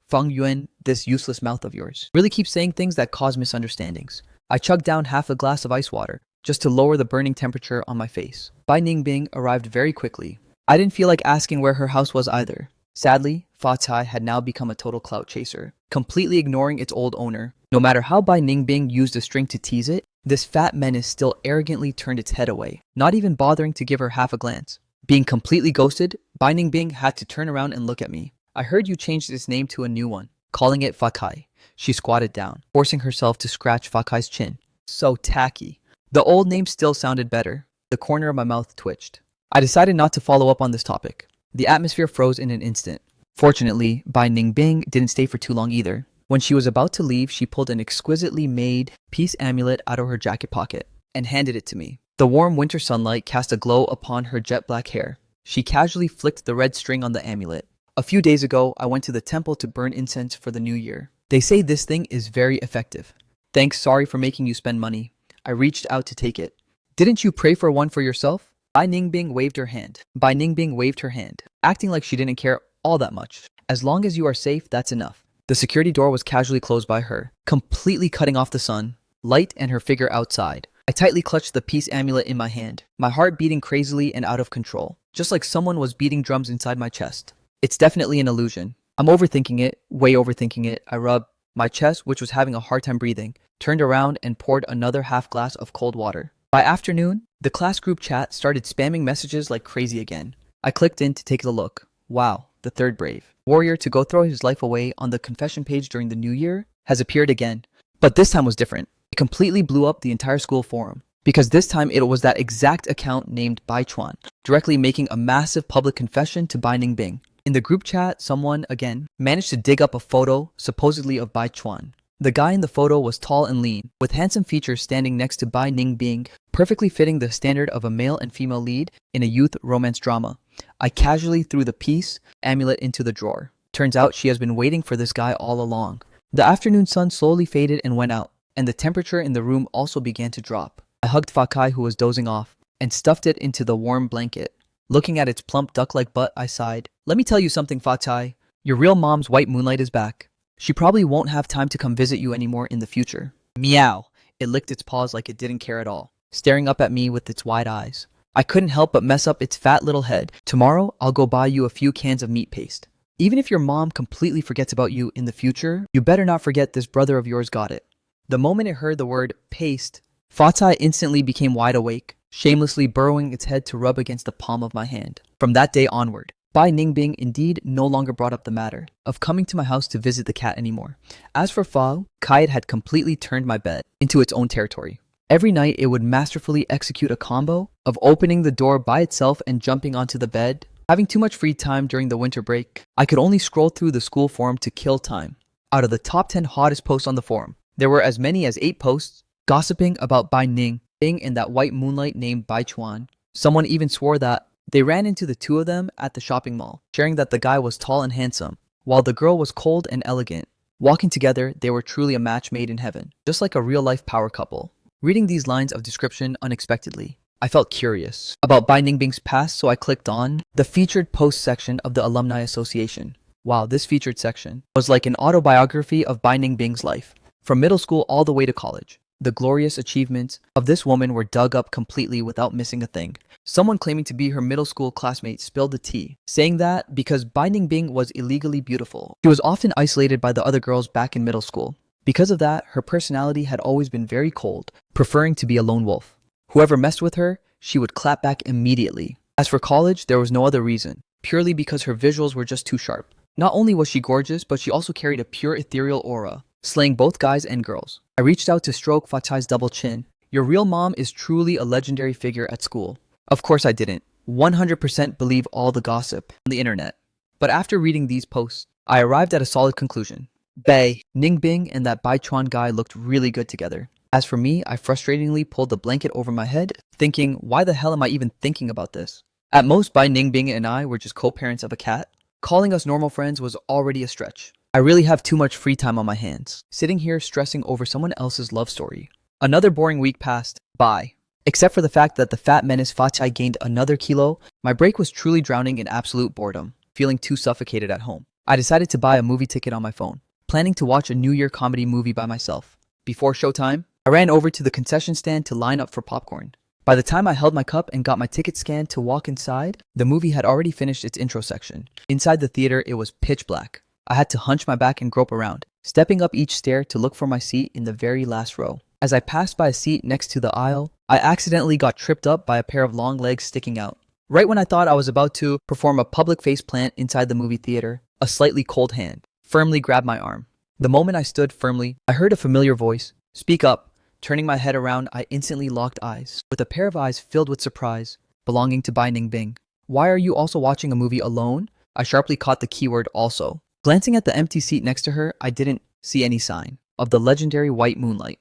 Fang Yuan, this useless mouth of yours really keeps saying things that cause misunderstandings. I chugged down half a glass of ice water, just to lower the burning temperature on my face. Bai Ningbing arrived very quickly. I didn't feel like asking where her house was either. Sadly, Fa Cai had now become a total clout chaser, completely ignoring its old owner. No matter how Bai Ningbing used a string to tease it, this fat menace still arrogantly turned its head away, not even bothering to give her half a glance. Being completely ghosted, Bai Ningbing had to turn around and look at me. I heard you changed its name to a new one, calling it Fa Cai. She squatted down, forcing herself to scratch Fa Cai's chin. So tacky. The old name still sounded better. The corner of my mouth twitched. I decided not to follow up on this topic. The atmosphere froze in an instant. Fortunately, Bai Ningbing didn't stay for too long either. When she was about to leave, she pulled an exquisitely made peace amulet out of her jacket pocket and handed it to me. The warm winter sunlight cast a glow upon her jet black hair. She casually flicked the red string on the amulet. A few days ago, I went to the temple to burn incense for the new year. They say this thing is very effective. Thanks, sorry for making you spend money. I reached out to take it. Didn't you pray for one for yourself? Bai Ningbing waved her hand. Bai Ningbing waved her hand, acting like she didn't care all that much. As long as you are safe, that's enough. The security door was casually closed by her, completely cutting off the sun, light, and her figure outside. I tightly clutched the peace amulet in my hand, my heart beating crazily and out of control, just like someone was beating drums inside my chest. It's definitely an illusion. I'm overthinking it, way overthinking it. I rubbed my chest, which was having a hard time breathing, turned around and poured another half glass of cold water. By afternoon, the class group chat started spamming messages like crazy again. I clicked in to take a look. Wow, the third brave warrior to go throw his life away on the confession page during the new year has appeared again. But this time was different. It completely blew up the entire school forum, because this time it was that exact account named Bai Chuan, directly making a massive public confession to Bai Ningbing. In the group chat, someone, again, managed to dig up a photo, supposedly of Bai Chuan, The guy in the photo was tall and lean, with handsome features standing next to Bai Ningbing, perfectly fitting the standard of a male and female lead in a youth romance drama. I casually threw the peace amulet into the drawer. Turns out she has been waiting for this guy all along. The afternoon sun slowly faded and went out, and the temperature in the room also began to drop. I hugged Fakai, who was dozing off, and stuffed it into the warm blanket. Looking at its plump duck-like butt, I sighed. Let me tell you something, Fatai. Your real mom's white moonlight is back. She probably won't have time to come visit you anymore in the future. Meow. It licked its paws like it didn't care at all, staring up at me with its wide eyes. I couldn't help but mess up its fat little head. Tomorrow, I'll go buy you a few cans of meat paste. Even if your mom completely forgets about you in the future, you better not forget this brother of yours got it. The moment it heard the word paste, Fatai instantly became wide awake, shamelessly burrowing its head to rub against the palm of my hand. From that day onward, Bai Ningbing indeed no longer brought up the matter of coming to my house to visit the cat anymore. As for Fao, Kite had completely turned my bed into its own territory. Every night it would masterfully execute a combo of opening the door by itself and jumping onto the bed. Having too much free time during the winter break, I could only scroll through the school forum to kill time. Out of the top 10 hottest posts on the forum, there were as many as 8 posts gossiping about Bai Ning and that white moonlight named Bai Chuan. Someone even swore that they ran into the two of them at the shopping mall, sharing that the guy was tall and handsome, while the girl was cold and elegant. Walking together, they were truly a match made in heaven, just like a real-life power couple. Reading these lines of description unexpectedly, I felt curious about Bai Ningbing's past, so I clicked on the featured post section of the Alumni Association. Wow, this featured section was like an autobiography of Bai Ningbing's life, from middle school all the way to college. The glorious achievements of this woman were dug up completely without missing a thing. Someone claiming to be her middle school classmate spilled the tea, saying that because Bai Ningbing was illegally beautiful, she was often isolated by the other girls back in middle school. Because of that, her personality had always been very cold, preferring to be a lone wolf. Whoever messed with her, she would clap back immediately. As for college, there was no other reason, purely because her visuals were just too sharp. Not only was she gorgeous, but she also carried a pure ethereal aura, slaying both guys and girls. I reached out to stroke Fatai's double chin. Your real mom is truly a legendary figure at school. Of course I didn't 100% believe all the gossip on the internet. But after reading these posts, I arrived at a solid conclusion. Bai Ningbing and that Bai Chuan guy looked really good together. As for me, I frustratingly pulled the blanket over my head, thinking, why the hell am I even thinking about this? At most, Bai Ningbing and I were just co-parents of a cat. Calling us normal friends was already a stretch. I really have too much free time on my hands, sitting here stressing over someone else's love story. Another boring week passed by. Except for the fact that the fat menace Fatai gained another kilo, my break was truly drowning in absolute boredom, feeling too suffocated at home. I decided to buy a movie ticket on my phone, planning to watch a New Year comedy movie by myself. Before showtime, I ran over to the concession stand to line up for popcorn. By the time I held my cup and got my ticket scanned to walk inside, the movie had already finished its intro section. Inside the theater, it was pitch black. I had to hunch my back and grope around, stepping up each stair to look for my seat in the very last row. As I passed by a seat next to the aisle, I accidentally got tripped up by a pair of long legs sticking out. Right when I thought I was about to perform a public face plant inside the movie theater, a slightly cold hand firmly grabbed my arm. The moment I stood firmly, I heard a familiar voice. Speak up. Turning my head around, I instantly locked eyes, with a pair of eyes filled with surprise, belonging to Bai Ningbing. Why are you also watching a movie alone? I sharply caught the keyword also. Glancing at the empty seat next to her, I didn't see any sign of the legendary white moonlight.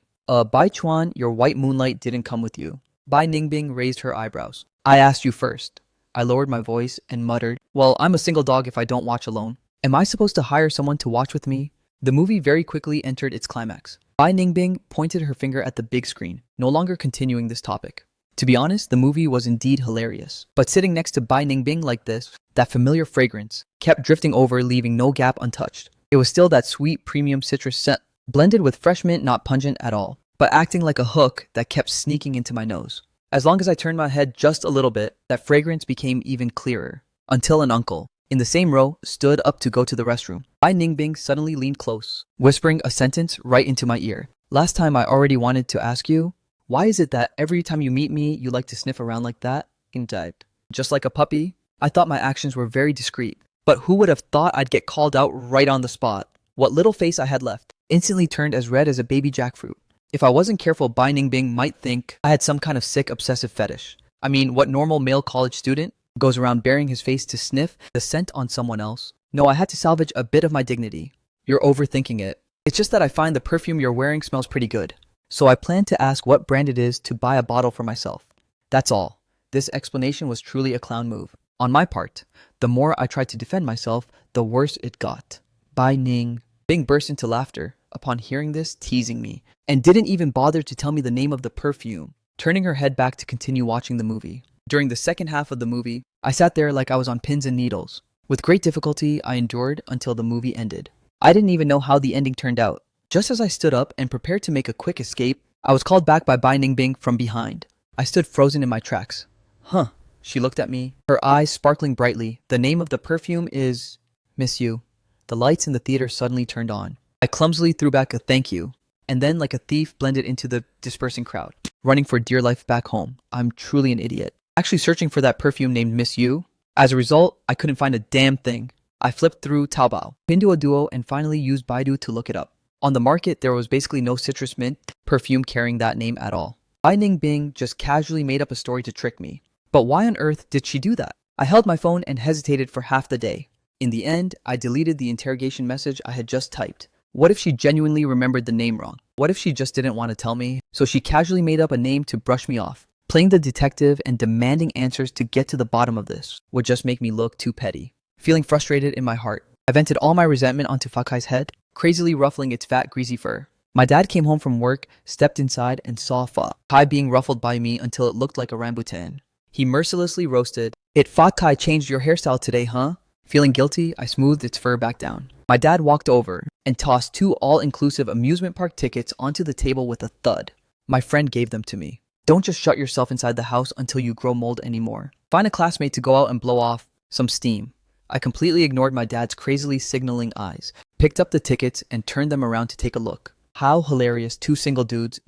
Bai Chuan, your white moonlight didn't come with you. Bai Ningbing raised her eyebrows. I asked you first. I lowered my voice and muttered, well, I'm a single dog if I don't watch alone. Am I supposed to hire someone to watch with me? The movie very quickly entered its climax. Bai Ningbing pointed her finger at the big screen, no longer continuing this topic. To be honest, the movie was indeed hilarious. But sitting next to Bai Ningbing like this, that familiar fragrance kept drifting over, leaving no gap untouched. It was still that sweet premium citrus scent, blended with fresh mint, not pungent at all, but acting like a hook that kept sneaking into my nose. As long as I turned my head just a little bit, that fragrance became even clearer, until an uncle, in the same row, stood up to go to the restroom. Bai Ningbing suddenly leaned close, whispering a sentence right into my ear. Last time I already wanted to ask you, why is it that every time you meet me, you like to sniff around like that? Typed. Just like a puppy? I thought my actions were very discreet, but who would have thought I'd get called out right on the spot? What little face I had left instantly turned as red as a baby jackfruit. If I wasn't careful, Bai Ningbing might think I had some kind of sick obsessive fetish. I mean, what normal male college student goes around baring his face to sniff the scent on someone else? No, I had to salvage a bit of my dignity. You're overthinking it. It's just that I find the perfume you're wearing smells pretty good. So I plan to ask what brand it is to buy a bottle for myself. That's all. This explanation was truly a clown move. On my part, the more I tried to defend myself, the worse it got. Bai Ning. Bing burst into laughter upon hearing this, teasing me, and didn't even bother to tell me the name of the perfume, turning her head back to continue watching the movie. During the second half of the movie, I sat there like I was on pins and needles. With great difficulty, I endured until the movie ended. I didn't even know how the ending turned out. Just as I stood up and prepared to make a quick escape, I was called back by Bai Ningbing from behind. I stood frozen in my tracks. Huh. She looked at me, her eyes sparkling brightly. The name of the perfume is Miss You. The lights in the theater suddenly turned on. I clumsily threw back a thank you, and then like a thief blended into the dispersing crowd, running for dear life back home. I'm truly an idiot. Actually searching for that perfume named Miss You. As a result, I couldn't find a damn thing. I flipped through Taobao, Pinduoduo, and finally used Baidu to look it up. On the market, there was basically no citrus mint perfume carrying that name at all. Bai Ningbing just casually made up a story to trick me. But why on earth did she do that? I held my phone and hesitated for half the day. In the end, I deleted the interrogation message I had just typed. What if she genuinely remembered the name wrong? What if she just didn't want to tell me? So she casually made up a name to brush me off. Playing the detective and demanding answers to get to the bottom of this would just make me look too petty. Feeling frustrated in my heart, I vented all my resentment onto Fakai's head, crazily ruffling its fat, greasy fur. My dad came home from work, stepped inside, and saw Fakai being ruffled by me until it looked like a rambutan. He mercilessly roasted, "It Fakai changed your hairstyle today, huh?" Feeling guilty, I smoothed its fur back down. My dad walked over and tossed 2 all-inclusive amusement park tickets onto the table with a thud. My friend gave them to me. Don't just shut yourself inside the house until you grow mold anymore. Find a classmate to go out and blow off some steam. I completely ignored my dad's crazily signaling eyes, picked up the tickets, and turned them around to take a look. How hilarious 2 single dudes,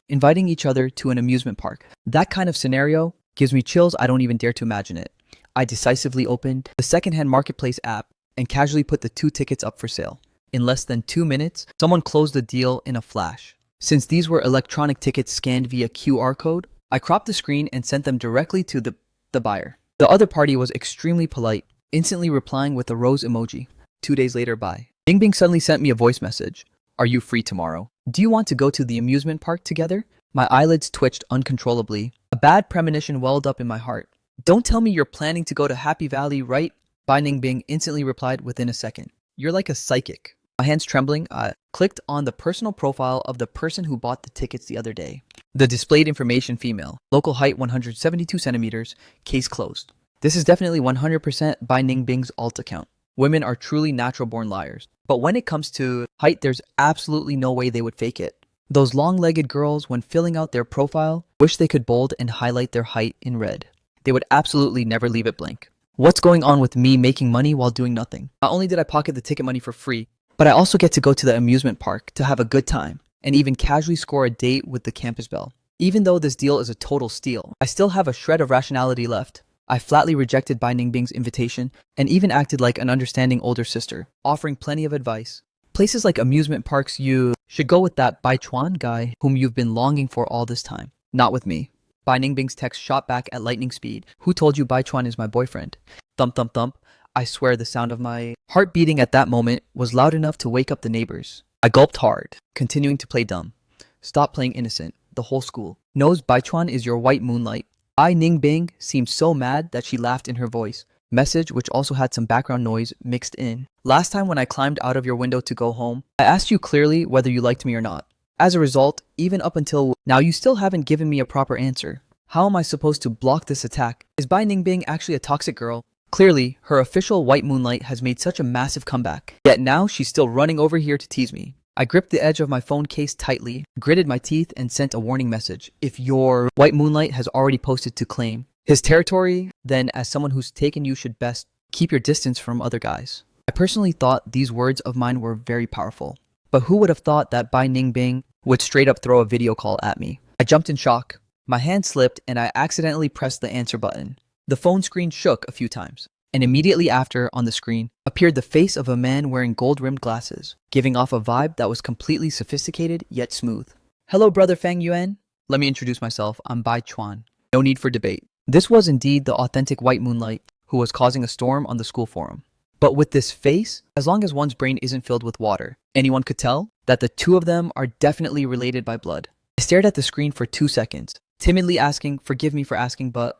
inviting each other to an amusement park. That kind of scenario gives me chills. I don't even dare to imagine it. I decisively opened the secondhand marketplace app and casually put the 2 tickets up for sale. In less than 2 minutes, someone closed the deal in a flash. Since these were electronic tickets scanned via QR code, I cropped the screen and sent them directly to the buyer. The other party was extremely polite, instantly replying with a rose emoji. 2 days later, bye. Bing Bing suddenly sent me a voice message. Are you free tomorrow? Do you want to go to the amusement park together? My eyelids twitched uncontrollably. A bad premonition welled up in my heart. Don't tell me you're planning to go to Happy Valley, right? Bai Ningbing instantly replied within a second. You're like a psychic. My hands trembling, I clicked on the personal profile of the person who bought the tickets the other day. The displayed information: female, local height 172 centimeters, case closed. This is definitely 100% Bai Ningbing's alt account. Women are truly natural-born liars. But when it comes to height, there's absolutely no way they would fake it. Those long-legged girls, when filling out their profile, wish they could bold and highlight their height in red. They would absolutely never leave it blank. What's going on with me making money while doing nothing? Not only did I pocket the ticket money for free, but I also get to go to the amusement park to have a good time and even casually score a date with the campus belle. Even though this deal is a total steal, I still have a shred of rationality left. I flatly rejected Bai Ningbing's invitation and even acted like an understanding older sister, offering plenty of advice. Places like amusement parks, you should go with that Bai Chuan guy whom you've been longing for all this time. Not with me. Bai Ningbing's text shot back at lightning speed. Who told you Bai Chuan is my boyfriend? Thump thump thump. I swear the sound of my heart beating at that moment was loud enough to wake up the neighbors. I gulped hard, continuing to play dumb. Stop playing innocent. The whole school knows Bai Chuan is your white moonlight. Bai Ningbing seemed so mad that she laughed in her voice. Message, which also had some background noise mixed in. Last time when I climbed out of your window to go home, I asked you clearly whether you liked me or not. As a result, even up until now, you still haven't given me a proper answer. How am I supposed to block this attack? Is Bai Ningbing actually a toxic girl? Clearly, her official white moonlight has made such a massive comeback. Yet now she's still running over here to tease me. I gripped the edge of my phone case tightly, gritted my teeth, and sent a warning message. If your white moonlight has already posted to claim his territory, then as someone who's taken you should best keep your distance from other guys. I personally thought these words of mine were very powerful. But who would have thought that Bai Ningbing would straight up throw a video call at me? I jumped in shock. My hand slipped and I accidentally pressed the answer button. The phone screen shook a few times, and immediately after, on the screen, appeared the face of a man wearing gold-rimmed glasses, giving off a vibe that was completely sophisticated yet smooth. Hello, brother Fang Yuan. Let me introduce myself. I'm Bai Chuan. No need for debate. This was indeed the authentic white moonlight who was causing a storm on the school forum. But with this face, as long as one's brain isn't filled with water, anyone could tell that the two of them are definitely related by blood. I stared at the screen for 2 seconds, timidly asking, forgive me for asking, but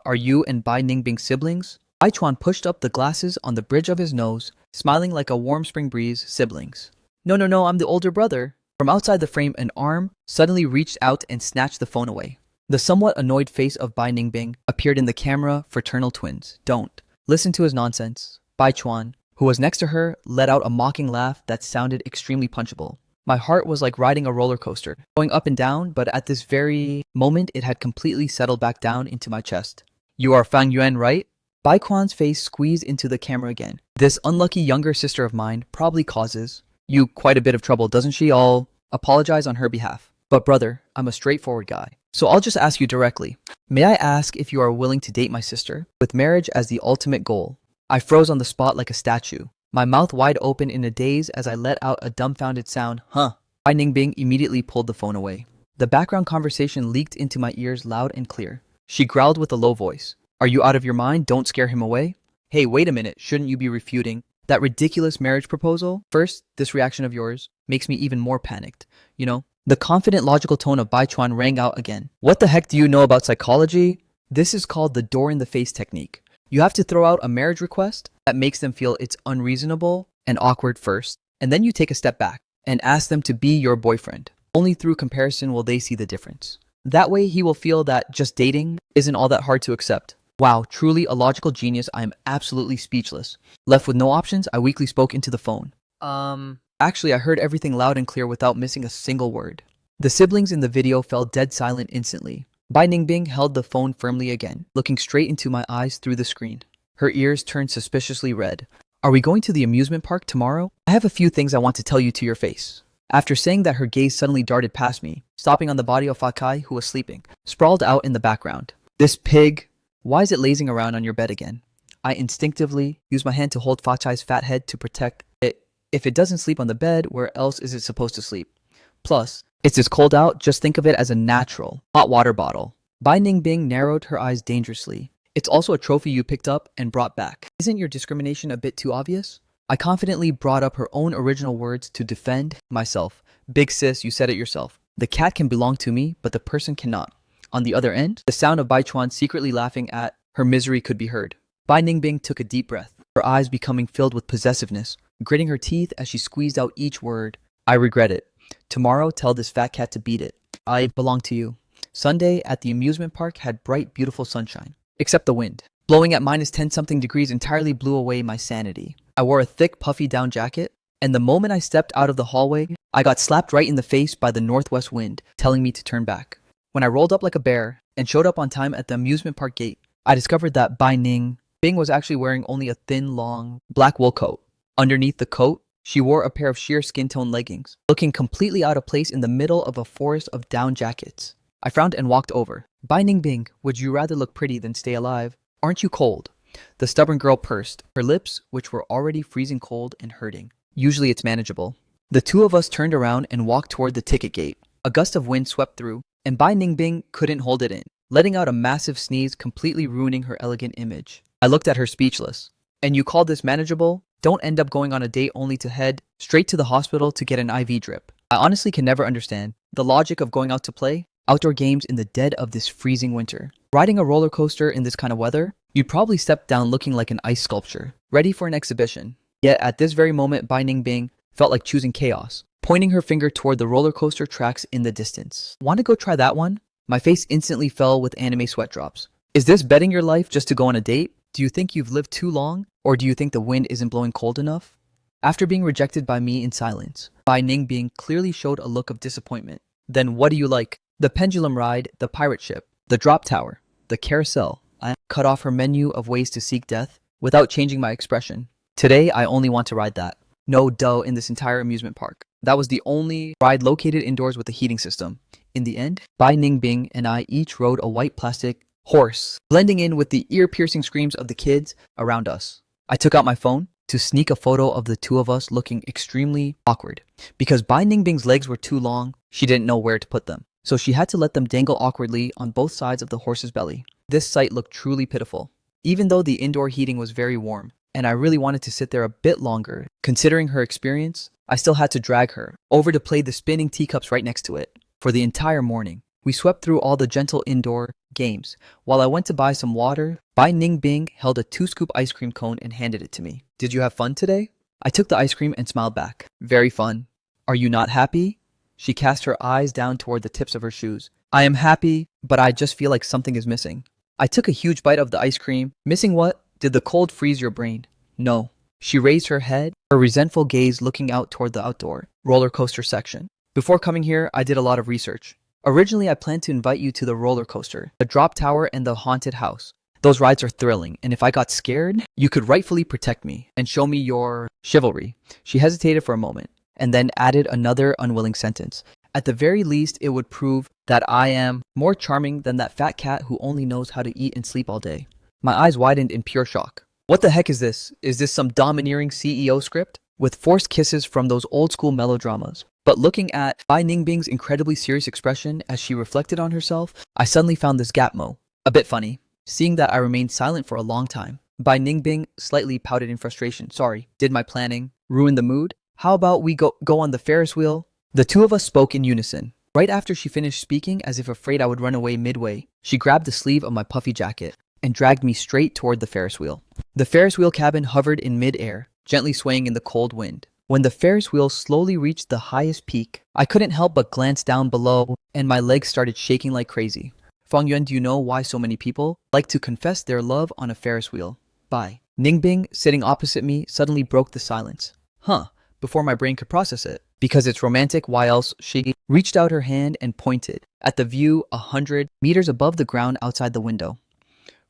are you and Bai Ningbing siblings? Bai Chuan pushed up the glasses on the bridge of his nose, smiling like a warm spring breeze. Siblings. No, I'm the older brother. From outside the frame, an arm suddenly reached out and snatched the phone away. The somewhat annoyed face of Bai Ningbing appeared in the camera. Fraternal twins. Don't listen to his nonsense. Bai Chuan, who was next to her, let out a mocking laugh that sounded extremely punchable. My heart was like riding a roller coaster, going up and down, but at this very moment it had completely settled back down into my chest. You are Fang Yuan, right? Bai Chuan's face squeezed into the camera again. This unlucky younger sister of mine probably causes you quite a bit of trouble, doesn't she? I'll apologize on her behalf. But brother, I'm a straightforward guy. So I'll just ask you directly. May I ask if you are willing to date my sister, with marriage as the ultimate goal? I froze on the spot like a statue, my mouth wide open in a daze as I let out a dumbfounded sound. Huh. Bai Ningbing immediately pulled the phone away. The background conversation leaked into my ears loud and clear. She growled with a low voice. Are you out of your mind? Don't scare him away. Hey, wait a minute. Shouldn't you be refuting that ridiculous marriage proposal? First, this reaction of yours makes me even more panicked. You know, the confident, logical tone of Bai Chuan rang out again. What the heck do you know about psychology? This is called the door-in-the-face technique. You have to throw out a marriage request that makes them feel it's unreasonable and awkward first, and then you take a step back and ask them to be your boyfriend. Only through comparison will they see the difference. That way, he will feel that just dating isn't all that hard to accept. Wow, truly a logical genius. I am absolutely speechless. Left with no options, I weakly spoke into the phone. Actually, I heard everything loud and clear without missing a single word. The siblings in the video fell dead silent instantly. Bai Ningbing held the phone firmly again, looking straight into my eyes through the screen. Her ears turned suspiciously red. Are we going to the amusement park tomorrow? I have a few things I want to tell you to your face. After saying that, her gaze suddenly darted past me, stopping on the body of Fa Kai, who was sleeping, sprawled out in the background. This pig, why is it lazing around on your bed again? I instinctively used my hand to hold Fa Kai's fat head to protect it. If it doesn't sleep on the bed, where else is it supposed to sleep? Plus, it's this cold out, just think of it as a natural hot water bottle. Bai Ningbing narrowed her eyes dangerously. It's also a trophy you picked up and brought back. Isn't your discrimination a bit too obvious? I confidently brought up her own original words to defend myself. Big sis, you said it yourself. The cat can belong to me, but the person cannot. On the other end, the sound of Bai Chuan secretly laughing at her misery could be heard. Bai Ningbing took a deep breath, her eyes becoming filled with possessiveness, gritting her teeth as she squeezed out each word. I regret it. Tomorrow, tell this fat cat to beat it. I belong to you. Sunday at the amusement park had bright, beautiful sunshine. Except the wind, blowing at minus 10 something degrees, entirely blew away my sanity. I wore a thick, puffy down jacket, and the moment I stepped out of the hallway, I got slapped right in the face by the northwest wind, telling me to turn back. When I rolled up like a bear and showed up on time at the amusement park gate, I discovered that Bai Ningbing was actually wearing only a thin, long, black wool coat. Underneath the coat, she wore a pair of sheer skin tone leggings, looking completely out of place in the middle of a forest of down jackets. I frowned and walked over. Bai Ningbing, would you rather look pretty than stay alive? Aren't you cold? The stubborn girl pursed, her lips, which were already freezing cold and hurting. Usually it's manageable. The two of us turned around and walked toward the ticket gate. A gust of wind swept through, and Bai Ningbing couldn't hold it in, letting out a massive sneeze, completely ruining her elegant image. I looked at her speechless. And you call this manageable? Don't end up going on a date only to head straight to the hospital to get an IV drip. I honestly can never understand the logic of going out to play outdoor games in the dead of this freezing winter. Riding a roller coaster in this kind of weather, you'd probably step down looking like an ice sculpture, ready for an exhibition. Yet at this very moment, Bai Ningbing felt like choosing chaos, pointing her finger toward the roller coaster tracks in the distance. Want to go try that one? My face instantly fell with anime sweat drops. Is this betting your life just to go on a date? Do you think you've lived too long? Or do you think the wind isn't blowing cold enough? After being rejected by me in silence, Bai Ningbing clearly showed a look of disappointment. Then what do you like? The pendulum ride, the pirate ship, the drop tower, the carousel. I cut off her menu of ways to seek death without changing my expression. Today, I only want to ride that. No dough in this entire amusement park. That was the only ride located indoors with a heating system. In the end, Bai Ningbing and I each rode a white plastic horse, blending in with the ear-piercing screams of the kids around us. I took out my phone to sneak a photo of the two of us looking extremely awkward. Because Bai Ningbing's legs were too long, she didn't know where to put them. So she had to let them dangle awkwardly on both sides of the horse's belly. This sight looked truly pitiful. Even though the indoor heating was very warm, and I really wanted to sit there a bit longer. Considering her experience, I still had to drag her over to play the spinning teacups right next to it for the entire morning. We swept through all the gentle indoor games. While I went to buy some water, Bai Ningbing held a 2-scoop ice cream cone and handed it to me. Did you have fun today? I took the ice cream and smiled back. Very fun. Are you not happy? She cast her eyes down toward the tips of her shoes. I am happy, but I just feel like something is missing. I took a huge bite of the ice cream. Missing what? Did the cold freeze your brain? No. She raised her head, her resentful gaze looking out toward the outdoor roller coaster section. Before coming here, I did a lot of research. Originally, I planned to invite you to the roller coaster, the drop tower, and the haunted house. Those rides are thrilling, and if I got scared, you could rightfully protect me and show me your chivalry. She hesitated for a moment, and then added another unwilling sentence. At the very least, it would prove that I am more charming than that fat cat who only knows how to eat and sleep all day. My eyes widened in pure shock. What the heck is this? Is this some domineering CEO script? With forced kisses from those old-school melodramas. But looking at Bai Ningbing's incredibly serious expression as she reflected on herself, I suddenly found this gapmo a bit funny. Seeing that I remained silent for a long time, Bai Ningbing slightly pouted in frustration. Sorry, did my planning ruin the mood? How about we go on the Ferris wheel? The two of us spoke in unison. Right after she finished speaking, as if afraid I would run away midway, she grabbed the sleeve of my puffy jacket and dragged me straight toward the Ferris wheel. The Ferris wheel cabin hovered in mid-air, gently swaying in the cold wind. When the Ferris wheel slowly reached the highest peak, I couldn't help but glance down below, and my legs started shaking like crazy. Fang Yuan, do you know why so many people like to confess their love on a Ferris wheel? Bai Ningbing, sitting opposite me, suddenly broke the silence. Before my brain could process it. Because it's romantic, why else? She reached out her hand and pointed at the view 100 meters above the ground outside the window.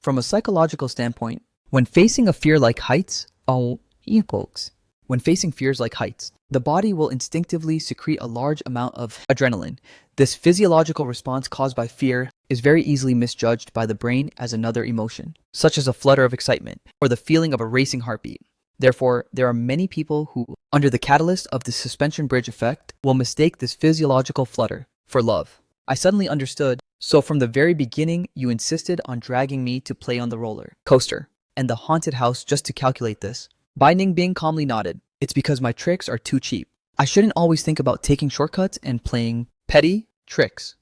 From a psychological standpoint, when facing a fear like heights, when facing fears like heights, the body will instinctively secrete a large amount of adrenaline. This physiological response caused by fear is very easily misjudged by the brain as another emotion, such as a flutter of excitement or the feeling of a racing heartbeat. Therefore, there are many people who, under the catalyst of the suspension bridge effect, will mistake this physiological flutter for love. I suddenly understood. So from the very beginning, you insisted on dragging me to play on the roller coaster and the haunted house just to calculate this. Bai Ningbing calmly nodded. It's because my tricks are too cheap. I shouldn't always think about taking shortcuts and playing petty tricks.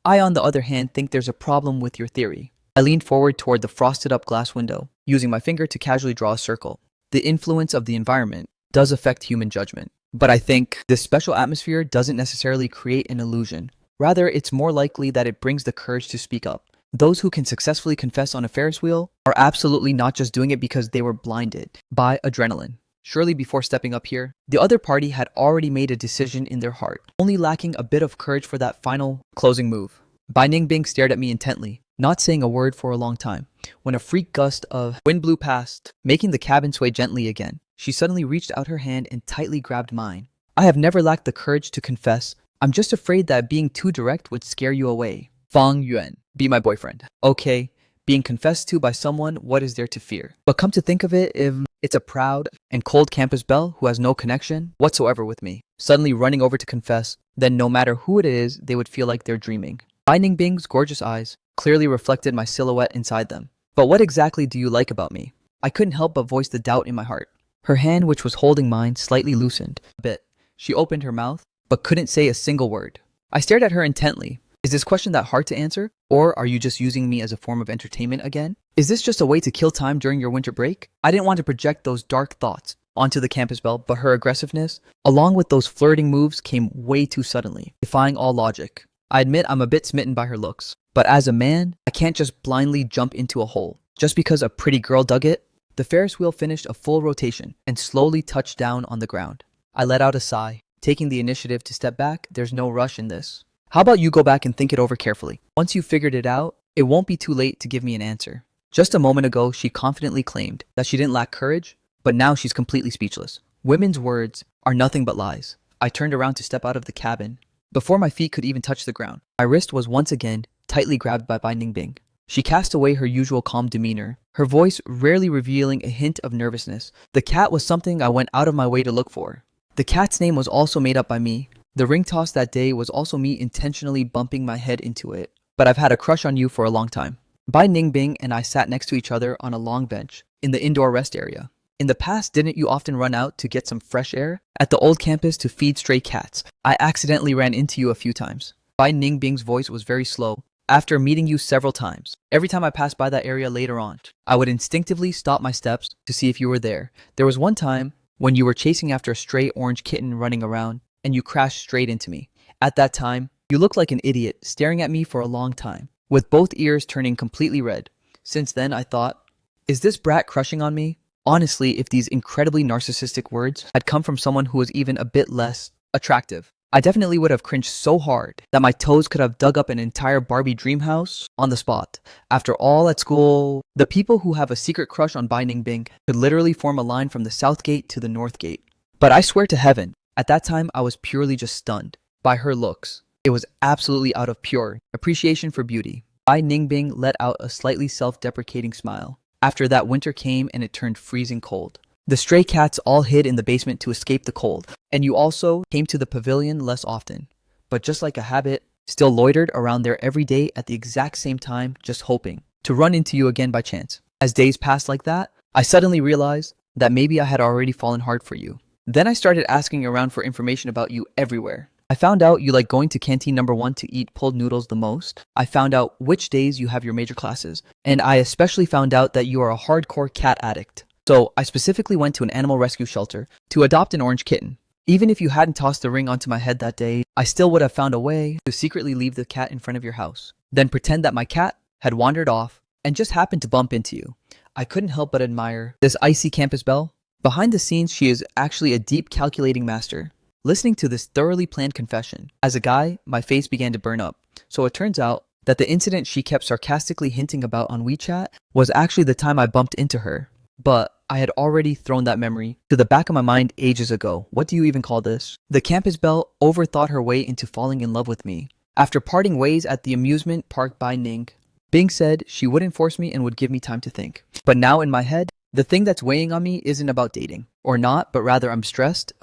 I, on the other hand, think there's a problem with your theory. I leaned forward toward the frosted-up glass window, using my finger to casually draw a circle. The influence of the environment does affect human judgment, but I think this special atmosphere doesn't necessarily create an illusion. Rather, it's more likely that it brings the courage to speak up. Those who can successfully confess on a Ferris wheel are absolutely not just doing it because they were blinded by adrenaline. Surely before stepping up here, the other party had already made a decision in their heart, only lacking a bit of courage for that final closing move. Bai Ningbing stared at me intently, not saying a word for a long time. When a freak gust of wind blew past, making the cabin sway gently again, she suddenly reached out her hand and tightly grabbed mine. I have never lacked the courage to confess. I'm just afraid that being too direct would scare you away. Fang Yuan, be my boyfriend. Okay, being confessed to by someone, what is there to fear? But come to think of it, if it's a proud and cold campus belle who has no connection whatsoever with me, suddenly running over to confess, then no matter who it is, they would feel like they're dreaming. Bai Ningbing's gorgeous eyes clearly reflected my silhouette inside them. But what exactly do you like about me? I couldn't help but voice the doubt in my heart. Her hand, which was holding mine, slightly loosened a bit. She opened her mouth, but couldn't say a single word. I stared at her intently. Is this question that hard to answer? Or are you just using me as a form of entertainment again? Is this just a way to kill time during your winter break? I didn't want to project those dark thoughts onto the campus belle, but her aggressiveness, along with those flirting moves, came way too suddenly, defying all logic. I admit I'm a bit smitten by her looks, but as a man, I can't just blindly jump into a hole just because a pretty girl dug it. The Ferris wheel finished a full rotation and slowly touched down on the ground. I let out a sigh, taking the initiative to step back. There's no rush in this. How about you go back and think it over carefully? Once you've figured it out, it won't be too late to give me an answer. Just a moment ago, she confidently claimed that she didn't lack courage, but now she's completely speechless. Women's words are nothing but lies. I turned around to step out of the cabin. Before my feet could even touch the ground, my wrist was once again tightly grabbed by Bai Ningbing. She cast away her usual calm demeanor, her voice rarely revealing a hint of nervousness. The cat was something I went out of my way to look for. The cat's name was also made up by me. The ring toss that day was also me intentionally bumping my head into it. But I've had a crush on you for a long time. Bai Ningbing and I sat next to each other on a long bench in the indoor rest area. In the past, didn't you often run out to get some fresh air? At the old campus to feed stray cats, I accidentally ran into you a few times. Bai Ningbing's voice was very slow. After meeting you several times, every time I passed by that area later on, I would instinctively stop my steps to see if you were there. There was one time when you were chasing after a stray orange kitten running around, and you crashed straight into me. At that time, you looked like an idiot, staring at me for a long time, with both ears turning completely red. Since then, I thought, is this brat crushing on me? Honestly, if these incredibly narcissistic words had come from someone who was even a bit less attractive, I definitely would have cringed so hard that my toes could have dug up an entire Barbie dream house on the spot. After all, at school, the people who have a secret crush on Bai Ningbing could literally form a line from the south gate to the north gate. But I swear to heaven, at that time I was purely just stunned by her looks. It was absolutely out of pure appreciation for beauty. Bai Ningbing let out a slightly self-deprecating smile. After that, winter came and it turned freezing cold. The stray cats all hid in the basement to escape the cold, and you also came to the pavilion less often. But just like a habit, still loitered around there every day at the exact same time, just hoping to run into you again by chance. As days passed like that, I suddenly realized that maybe I had already fallen hard for you. Then I started asking around for information about you everywhere. I found out you like going to canteen number 1 to eat pulled noodles the most. I found out which days you have your major classes. And I especially found out that you are a hardcore cat addict. So I specifically went to an animal rescue shelter to adopt an orange kitten. Even if you hadn't tossed the ring onto my head that day, I still would have found a way to secretly leave the cat in front of your house. Then pretend that my cat had wandered off and just happened to bump into you. I couldn't help but admire this icy campus belle. Behind the scenes, she is actually a deep calculating master. Listening to this thoroughly planned confession, as a guy, my face began to burn up. So it turns out that the incident she kept sarcastically hinting about on WeChat was actually the time I bumped into her. But I had already thrown that memory to the back of my mind ages ago. What do you even call this? The campus belle overthought her way into falling in love with me. After parting ways at the amusement park by Ning, Bing said she wouldn't force me and would give me time to think. But now in my head, the thing that's weighing on me isn't about dating. Or not, but rather I'm stressed.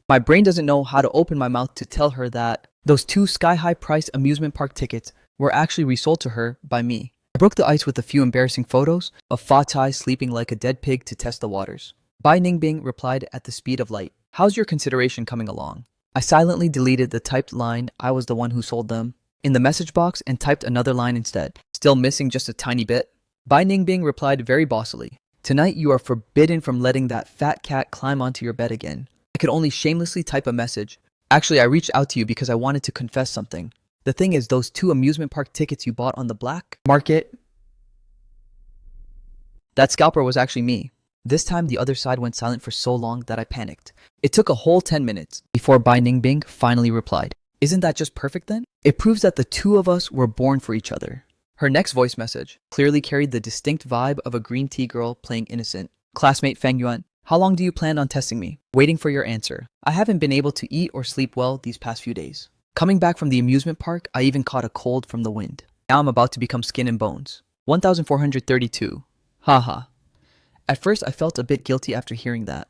My brain doesn't know how to open my mouth to tell her that those 2 sky-high priced amusement park tickets were actually resold to her by me. I broke the ice with a few embarrassing photos of Fa Tai sleeping like a dead pig to test the waters. Bai Ningbing replied at the speed of light. How's your consideration coming along? I silently deleted the typed line I was the one who sold them in the message box and typed another line instead, still missing just a tiny bit. Bai Ningbing replied very bossily. Tonight you are forbidden from letting that fat cat climb onto your bed again. I could only shamelessly type a message. Actually, I reached out to you because I wanted to confess something. The thing is, those 2 amusement park tickets you bought on the black market, that scalper was actually me. This time, the other side went silent for so long that I panicked. It took a whole 10 minutes before Bai Ningbing finally replied. Isn't that just perfect then? It proves that the 2 of us were born for each other. Her next voice message clearly carried the distinct vibe of a green tea girl playing innocent. Classmate Feng Yuan, how long do you plan on testing me? Waiting for your answer. I haven't been able to eat or sleep well these past few days. Coming back from the amusement park, I even caught a cold from the wind. Now I'm about to become skin and bones. 1432. Haha. At first, I felt a bit guilty after hearing that.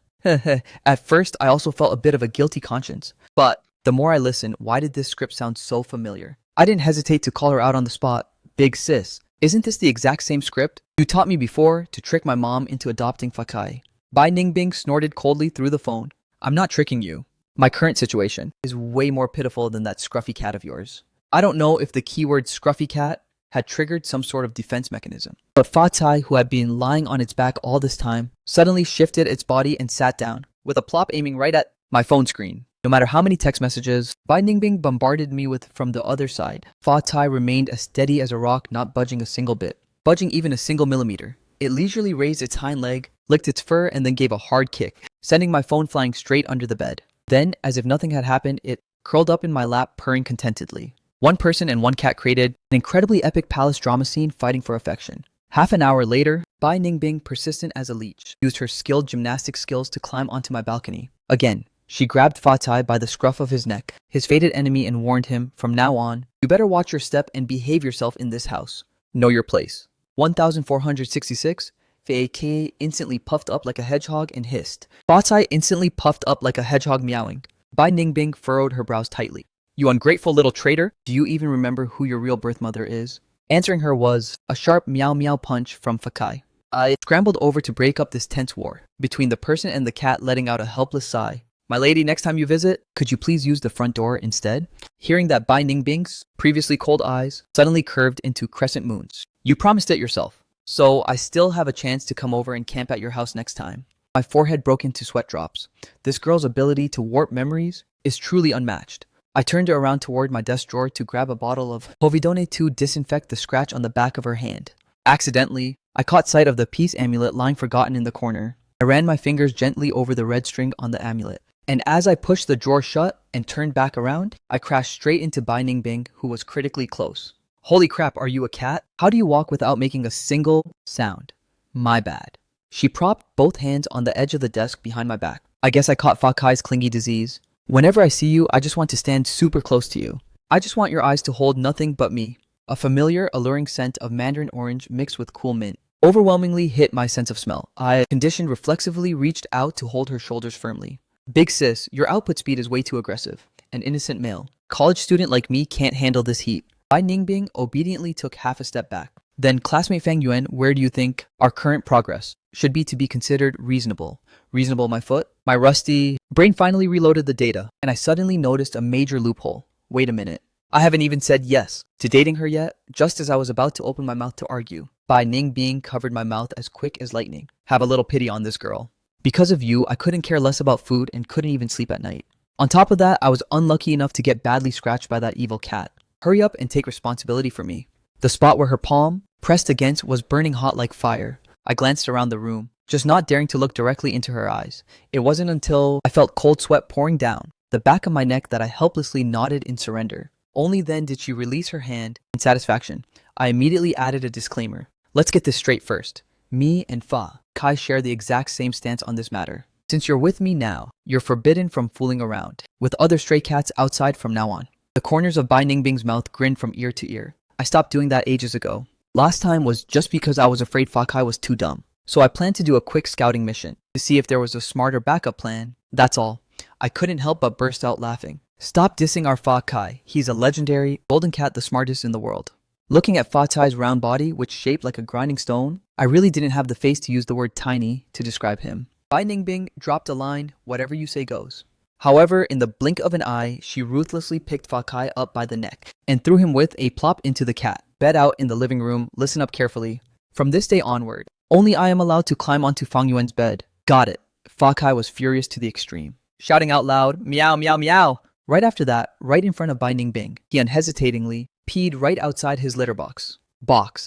At first, I also felt a bit of a guilty conscience. But the more I listened, why did this script sound so familiar? I didn't hesitate to call her out on the spot. Big sis, isn't this the exact same script you taught me before to trick my mom into adopting Fakai? Bai Ningbing snorted coldly through the phone. I'm not tricking you. My current situation is way more pitiful than that scruffy cat of yours. I don't know if the keyword scruffy cat had triggered some sort of defense mechanism. But Fa Tai, who had been lying on its back all this time, suddenly shifted its body and sat down, with a plop aiming right at my phone screen. No matter how many text messages Bai Ningbing bombarded me with from the other side, Fa Tai remained as steady as a rock, not budging a single bit, budging even a single millimeter. It leisurely raised its hind leg, licked its fur, and then gave a hard kick, sending my phone flying straight under the bed. Then, as if nothing had happened, it curled up in my lap, purring contentedly. One person and one cat created an incredibly epic palace drama scene fighting for affection. Half an hour later, Bai Ningbing, persistent as a leech, used her skilled gymnastics skills to climb onto my balcony. Again, she grabbed Fa Tai by the scruff of his neck, his fated enemy, and warned him, from now on, you better watch your step and behave yourself in this house. Know your place. 1466, Fei instantly puffed up like a hedgehog and hissed. Fa Tai instantly puffed up like a hedgehog meowing. Bai Ningbing furrowed her brows tightly. You ungrateful little traitor, do you even remember who your real birth mother is? Answering her was a sharp meow meow punch from Fakai. I scrambled over to break up this tense war between the person and the cat, letting out a helpless sigh. My lady, next time you visit, could you please use the front door instead? Hearing that, Bai Ningbing's previously cold eyes suddenly curved into crescent moons. You promised it yourself, so I still have a chance to come over and camp at your house next time. My forehead broke into sweat drops. This girl's ability to warp memories is truly unmatched. I turned around toward my desk drawer to grab a bottle of Povidone to disinfect the scratch on the back of her hand. Accidentally, I caught sight of the peace amulet lying forgotten in the corner. I ran my fingers gently over the red string on the amulet, and as I pushed the drawer shut and turned back around, I crashed straight into Bai Ningbing, who was critically close. Holy crap, are you a cat? How do you walk without making a single sound? My bad. She propped both hands on the edge of the desk behind my back. I guess I caught Fa Kai's clingy disease. Whenever I see you, I just want to stand super close to you. I just want your eyes to hold nothing but me. A familiar, alluring scent of mandarin orange mixed with cool mint overwhelmingly hit my sense of smell. I, conditioned, reflexively reached out to hold her shoulders firmly. Big sis, your output speed is way too aggressive. An innocent male. College student like me can't handle this heat. Bai Ningbing obediently took half a step back. Then, classmate Fang Yuan, where do you think our current progress should be to be considered reasonable? Reasonable, my foot? My rusty brain finally reloaded the data, and I suddenly noticed a major loophole. Wait a minute. I haven't even said yes to dating her yet, just as I was about to open my mouth to argue. Bai Ningbing covered my mouth as quick as lightning. Have a little pity on this girl. Because of you, I couldn't care less about food and couldn't even sleep at night. On top of that, I was unlucky enough to get badly scratched by that evil cat. Hurry up and take responsibility for me. The spot where her palm pressed against was burning hot like fire. I glanced around the room, just not daring to look directly into her eyes. It wasn't until I felt cold sweat pouring down the back of my neck that I helplessly nodded in surrender. Only then did she release her hand in satisfaction. I immediately added a disclaimer. Let's get this straight first. Me and Fa Kai share the exact same stance on this matter. Since you're with me now, you're forbidden from fooling around with other stray cats outside from now on. The corners of Bai Ningbing's mouth grinned from ear to ear. I stopped doing that ages ago. Last time was just because I was afraid Fa Kai was too dumb. So I planned to do a quick scouting mission to see if there was a smarter backup plan. That's all. I couldn't help but burst out laughing. Stop dissing our Fa Kai. He's a legendary golden cat, the smartest in the world. Looking at Fa Kai's round body, which shaped like a grinding stone, I really didn't have the face to use the word tiny to describe him. Bai Ningbing dropped a line, whatever you say goes. However, in the blink of an eye, she ruthlessly picked Fa Kai up by the neck and threw him with a plop into the cat. Bed out in the living room, listen up carefully. From this day onward, only I am allowed to climb onto Fang Yuan's bed. Got it. Fa Kai was furious to the extreme, shouting out loud, meow, meow, meow. Right after that, right in front of Bai Ningbing, he unhesitatingly peed right outside his litter box.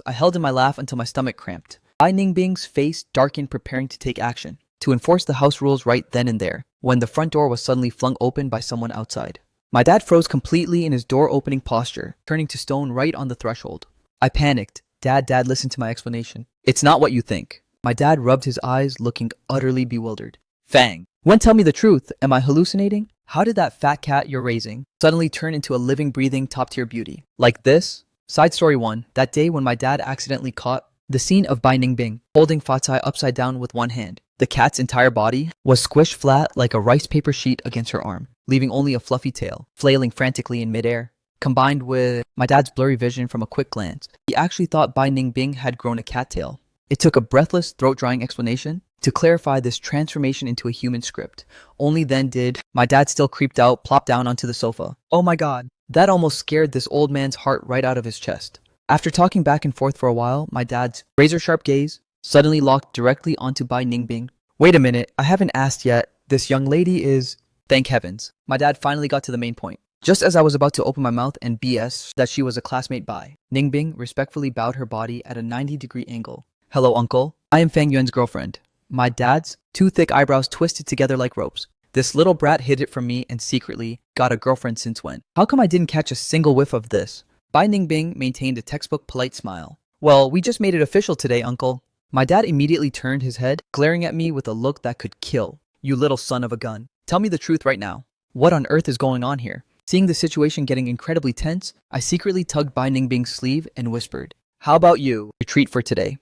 I held in my laugh until my stomach cramped. Bai Ningbing's face darkened, preparing to take action, to enforce the house rules right then and there, when the front door was suddenly flung open by someone outside. My dad froze completely in his door-opening posture, turning to stone right on the threshold. I panicked. Dad, listen to my explanation. It's not what you think. My dad rubbed his eyes, looking utterly bewildered. Fang, Wen, tell me the truth. Am I hallucinating? How did that fat cat you're raising suddenly turn into a living, breathing, top-tier beauty? Like this? Side story 1. That day when my dad accidentally caught the scene of Bai Ningbing holding Fa Cai upside down with one hand. The cat's entire body was squished flat like a rice paper sheet against her arm, leaving only a fluffy tail, flailing frantically in midair. Combined with my dad's blurry vision from a quick glance, he actually thought Bai Ningbing had grown a cattail. It took a breathless, throat-drying explanation to clarify this transformation into a human script. Only then did my dad, still creeped out, plop down onto the sofa. Oh my god, that almost scared this old man's heart right out of his chest. After talking back and forth for a while, my dad's razor-sharp gaze suddenly locked directly onto Bai Ningbing. Wait a minute, I haven't asked yet. This young lady is... Thank heavens. My dad finally got to the main point. Just as I was about to open my mouth and BS that she was a classmate, Bai Ningbing respectfully bowed her body at a 90-degree angle. Hello, uncle. I am Fang Yuan's girlfriend. My dad's two thick eyebrows twisted together like ropes. This little brat hid it from me and secretly got a girlfriend since when? How come I didn't catch a single whiff of this? Bai Ningbing maintained a textbook polite smile. Well, we just made it official today, uncle. My dad immediately turned his head, glaring at me with a look that could kill. You little son of a gun. Tell me the truth right now. What on earth is going on here? Seeing the situation getting incredibly tense, I secretly tugged Bai Ningbing's sleeve and whispered, how about you? Your treat for today.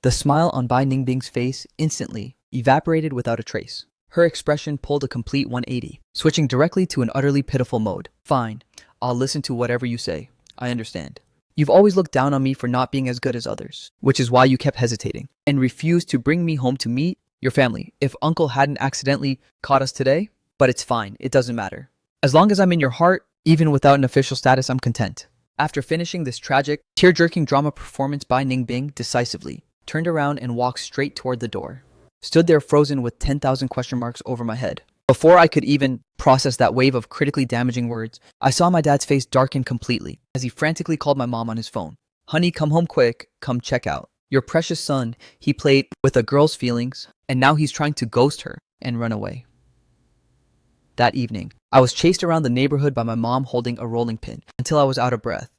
The smile on Bai Ningbing's face instantly evaporated without a trace. Her expression pulled a complete 180, switching directly to an utterly pitiful mode. Fine, I'll listen to whatever you say. I understand. You've always looked down on me for not being as good as others, which is why you kept hesitating and refused to bring me home to meet your family if Uncle hadn't accidentally caught us today. But it's fine, it doesn't matter. As long as I'm in your heart, even without an official status, I'm content. After finishing this tragic, tear-jerking drama performance by Ningbing decisively, turned around and walked straight toward the door. Stood there frozen with 10,000 question marks over my head. Before I could even process that wave of critically damaging words, I saw my dad's face darken completely as he frantically called my mom on his phone. Honey, come home quick, come check out. Your precious son, he played with a girl's feelings, and now he's trying to ghost her and run away. That evening, I was chased around the neighborhood by my mom holding a rolling pin until I was out of breath.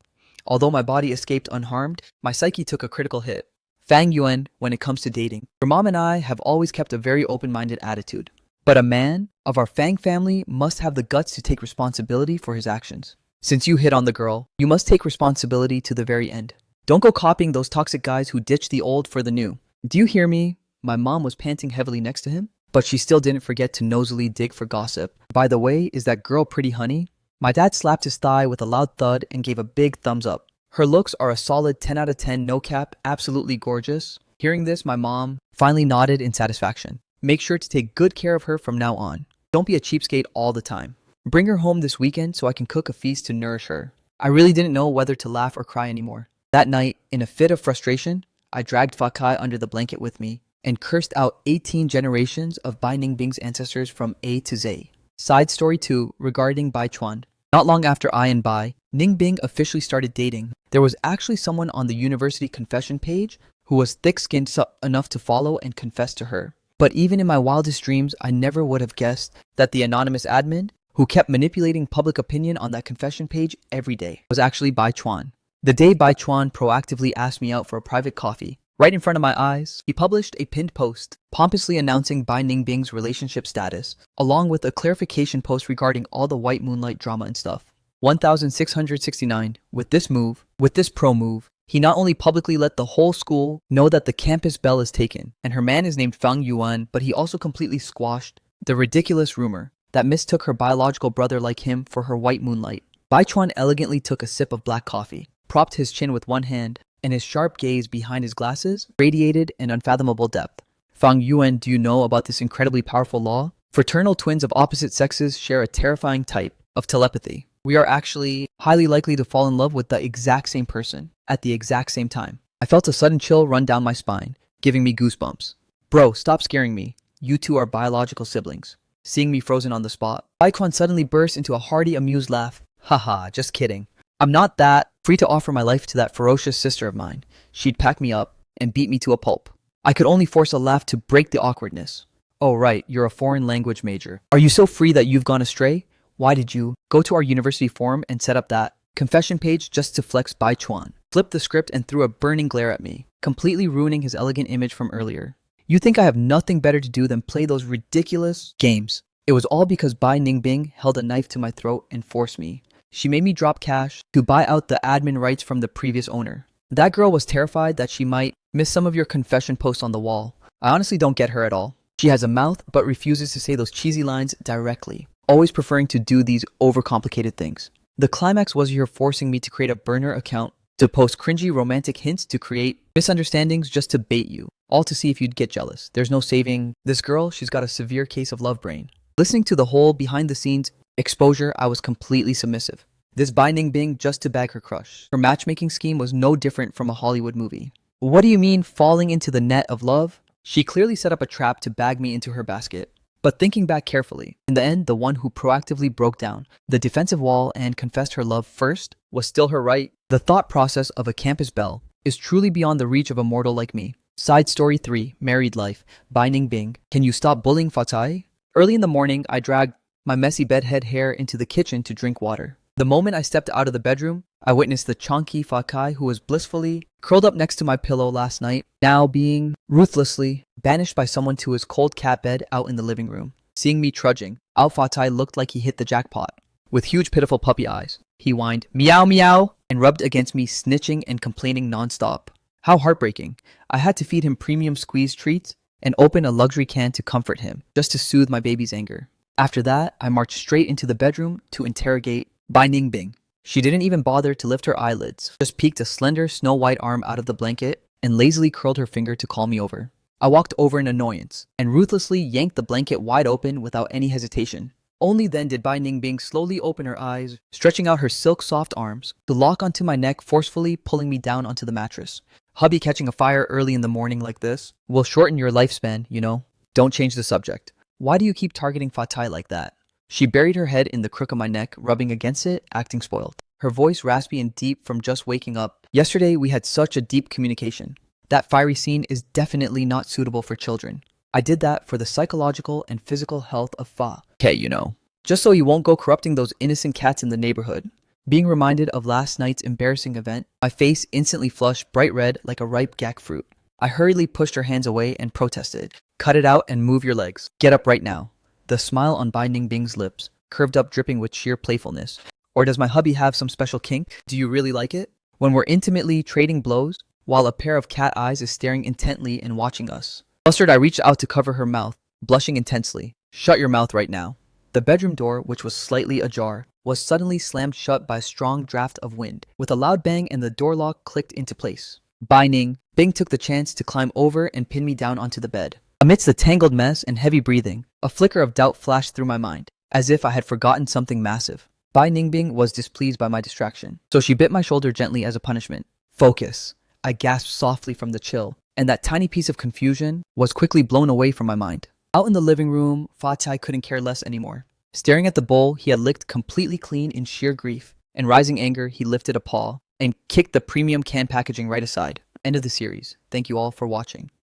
Although my body escaped unharmed, my psyche took a critical hit. Fang Yuan, when it comes to dating, your mom and I have always kept a very open-minded attitude. But a man of our Fang family must have the guts to take responsibility for his actions. Since you hit on the girl, you must take responsibility to the very end. Don't go copying those toxic guys who ditch the old for the new. Do you hear me? My mom was panting heavily next to him, but she still didn't forget to nosily dig for gossip. By the way, is that girl pretty, honey? My dad slapped his thigh with a loud thud and gave a big thumbs up. Her looks are a solid 10 out of 10, no cap, absolutely gorgeous. Hearing this, my mom finally nodded in satisfaction. Make sure to take good care of her from now on. Don't be a cheapskate all the time. Bring her home this weekend so I can cook a feast to nourish her. I really didn't know whether to laugh or cry anymore. That night, in a fit of frustration, I dragged Fa Kai under the blanket with me and cursed out 18 generations of Bai Ningbing's ancestors from A to Z. Side story 2 regarding Bai Chuan. Not long after I and Bai Ningbing officially started dating, there was actually someone on the university confession page who was thick-skinned enough to follow and confess to her. But even in my wildest dreams, I never would have guessed that the anonymous admin, who kept manipulating public opinion on that confession page every day, was actually Bai Chuan. The day Bai Chuan proactively asked me out for a private coffee, right in front of my eyes, he published a pinned post pompously announcing Bai Ningbing's relationship status, along with a clarification post regarding all the white moonlight drama and stuff. 1669. With this pro move, he not only publicly let the whole school know that the campus bell is taken, and her man is named Fang Yuan, but he also completely squashed the ridiculous rumor that mistook her biological brother like him for her white moonlight. Bai Chuan elegantly took a sip of black coffee, propped his chin with one hand, and his sharp gaze behind his glasses radiated an unfathomable depth. Fang Yuan, do you know about this incredibly powerful law? Fraternal twins of opposite sexes share a terrifying type of telepathy. We are actually highly likely to fall in love with the exact same person at the exact same time. I felt a sudden chill run down my spine, giving me goosebumps. Bro, stop scaring me. You two are biological siblings. Seeing me frozen on the spot, Bai Chuan suddenly burst into a hearty, amused laugh. Haha, just kidding. I'm not that free to offer my life to that ferocious sister of mine. She'd pack me up and beat me to a pulp. I could only force a laugh to break the awkwardness. Oh right, you're a foreign language major. Are you so free that you've gone astray? Why did you go to our university forum and set up that confession page just to flex Bai Chuan? Flipped the script and threw a burning glare at me, completely ruining his elegant image from earlier. You think I have nothing better to do than play those ridiculous games? It was all because Bai Ningbing held a knife to my throat and forced me. She made me drop cash to buy out the admin rights from the previous owner. That girl was terrified that she might miss some of your confession posts on the wall. I honestly don't get her at all. She has a mouth but refuses to say those cheesy lines directly, always preferring to do these overcomplicated things. The climax was her forcing me to create a burner account to post cringy romantic hints to create misunderstandings just to bait you, all to see if you'd get jealous. There's no saving this girl, she's got a severe case of love brain. Listening to the whole behind-the-scenes exposure, I was completely submissive. This Bai Ningbing just to bag her crush. Her matchmaking scheme was no different from a Hollywood movie. What do you mean, falling into the net of love? She clearly set up a trap to bag me into her basket. But thinking back carefully, in the end, the one who proactively broke down the defensive wall and confessed her love first was still her right. The thought process of a campus belle is truly beyond the reach of a mortal like me. Side story 3, married life, Bai Ningbing. Can you stop bullying Fa Tai? Early in the morning, I dragged my messy bedhead hair into the kitchen to drink water. The moment I stepped out of the bedroom, I witnessed the chonky Fa Kai who was blissfully curled up next to my pillow last night, now being ruthlessly banished by someone to his cold cat bed out in the living room. Seeing me trudging, Ao Fa Tai looked like he hit the jackpot. With huge pitiful puppy eyes, he whined, meow meow, and rubbed against me, snitching and complaining nonstop. How heartbreaking. I had to feed him premium squeeze treats and open a luxury can to comfort him, just to soothe my baby's anger. After that, I marched straight into the bedroom to interrogate Bai Ningbing. She didn't even bother to lift her eyelids, just peeked a slender, snow-white arm out of the blanket and lazily curled her finger to call me over. I walked over in annoyance and ruthlessly yanked the blanket wide open without any hesitation. Only then did Bai Ningbing slowly open her eyes, stretching out her silk-soft arms to lock onto my neck, forcefully pulling me down onto the mattress. Hubby catching a fire early in the morning like this will shorten your lifespan, you know? Don't change the subject. Why do you keep targeting Fatai like that? She buried her head in the crook of my neck, rubbing against it, acting spoiled. Her voice raspy and deep from just waking up. Yesterday, we had such a deep communication. That fiery scene is definitely not suitable for children. I did that for the psychological and physical health of Fa. Okay, you know. Just so he won't go corrupting those innocent cats in the neighborhood. Being reminded of last night's embarrassing event, my face instantly flushed bright red like a ripe gack fruit. I hurriedly pushed her hands away and protested. Cut it out and move your legs. Get up right now. The smile on Bai Ningbing's lips, curved up dripping with sheer playfulness. Or does my hubby have some special kink? Do you really like it? When we're intimately trading blows, while a pair of cat eyes is staring intently and watching us. Flustered, I reached out to cover her mouth, blushing intensely. Shut your mouth right now. The bedroom door, which was slightly ajar, was suddenly slammed shut by a strong draft of wind. With a loud bang and the door lock clicked into place. Bai Ningbing took the chance to climb over and pin me down onto the bed. Amidst the tangled mess and heavy breathing, a flicker of doubt flashed through my mind, as if I had forgotten something massive. Bai Ningbing was displeased by my distraction, so she bit my shoulder gently as a punishment. Focus. I gasped softly from the chill, and that tiny piece of confusion was quickly blown away from my mind. Out in the living room, Fatai couldn't care less anymore. Staring at the bowl he had licked completely clean in sheer grief and rising anger, he lifted a paw and kicked the premium can packaging right aside. End of the series. Thank you all for watching.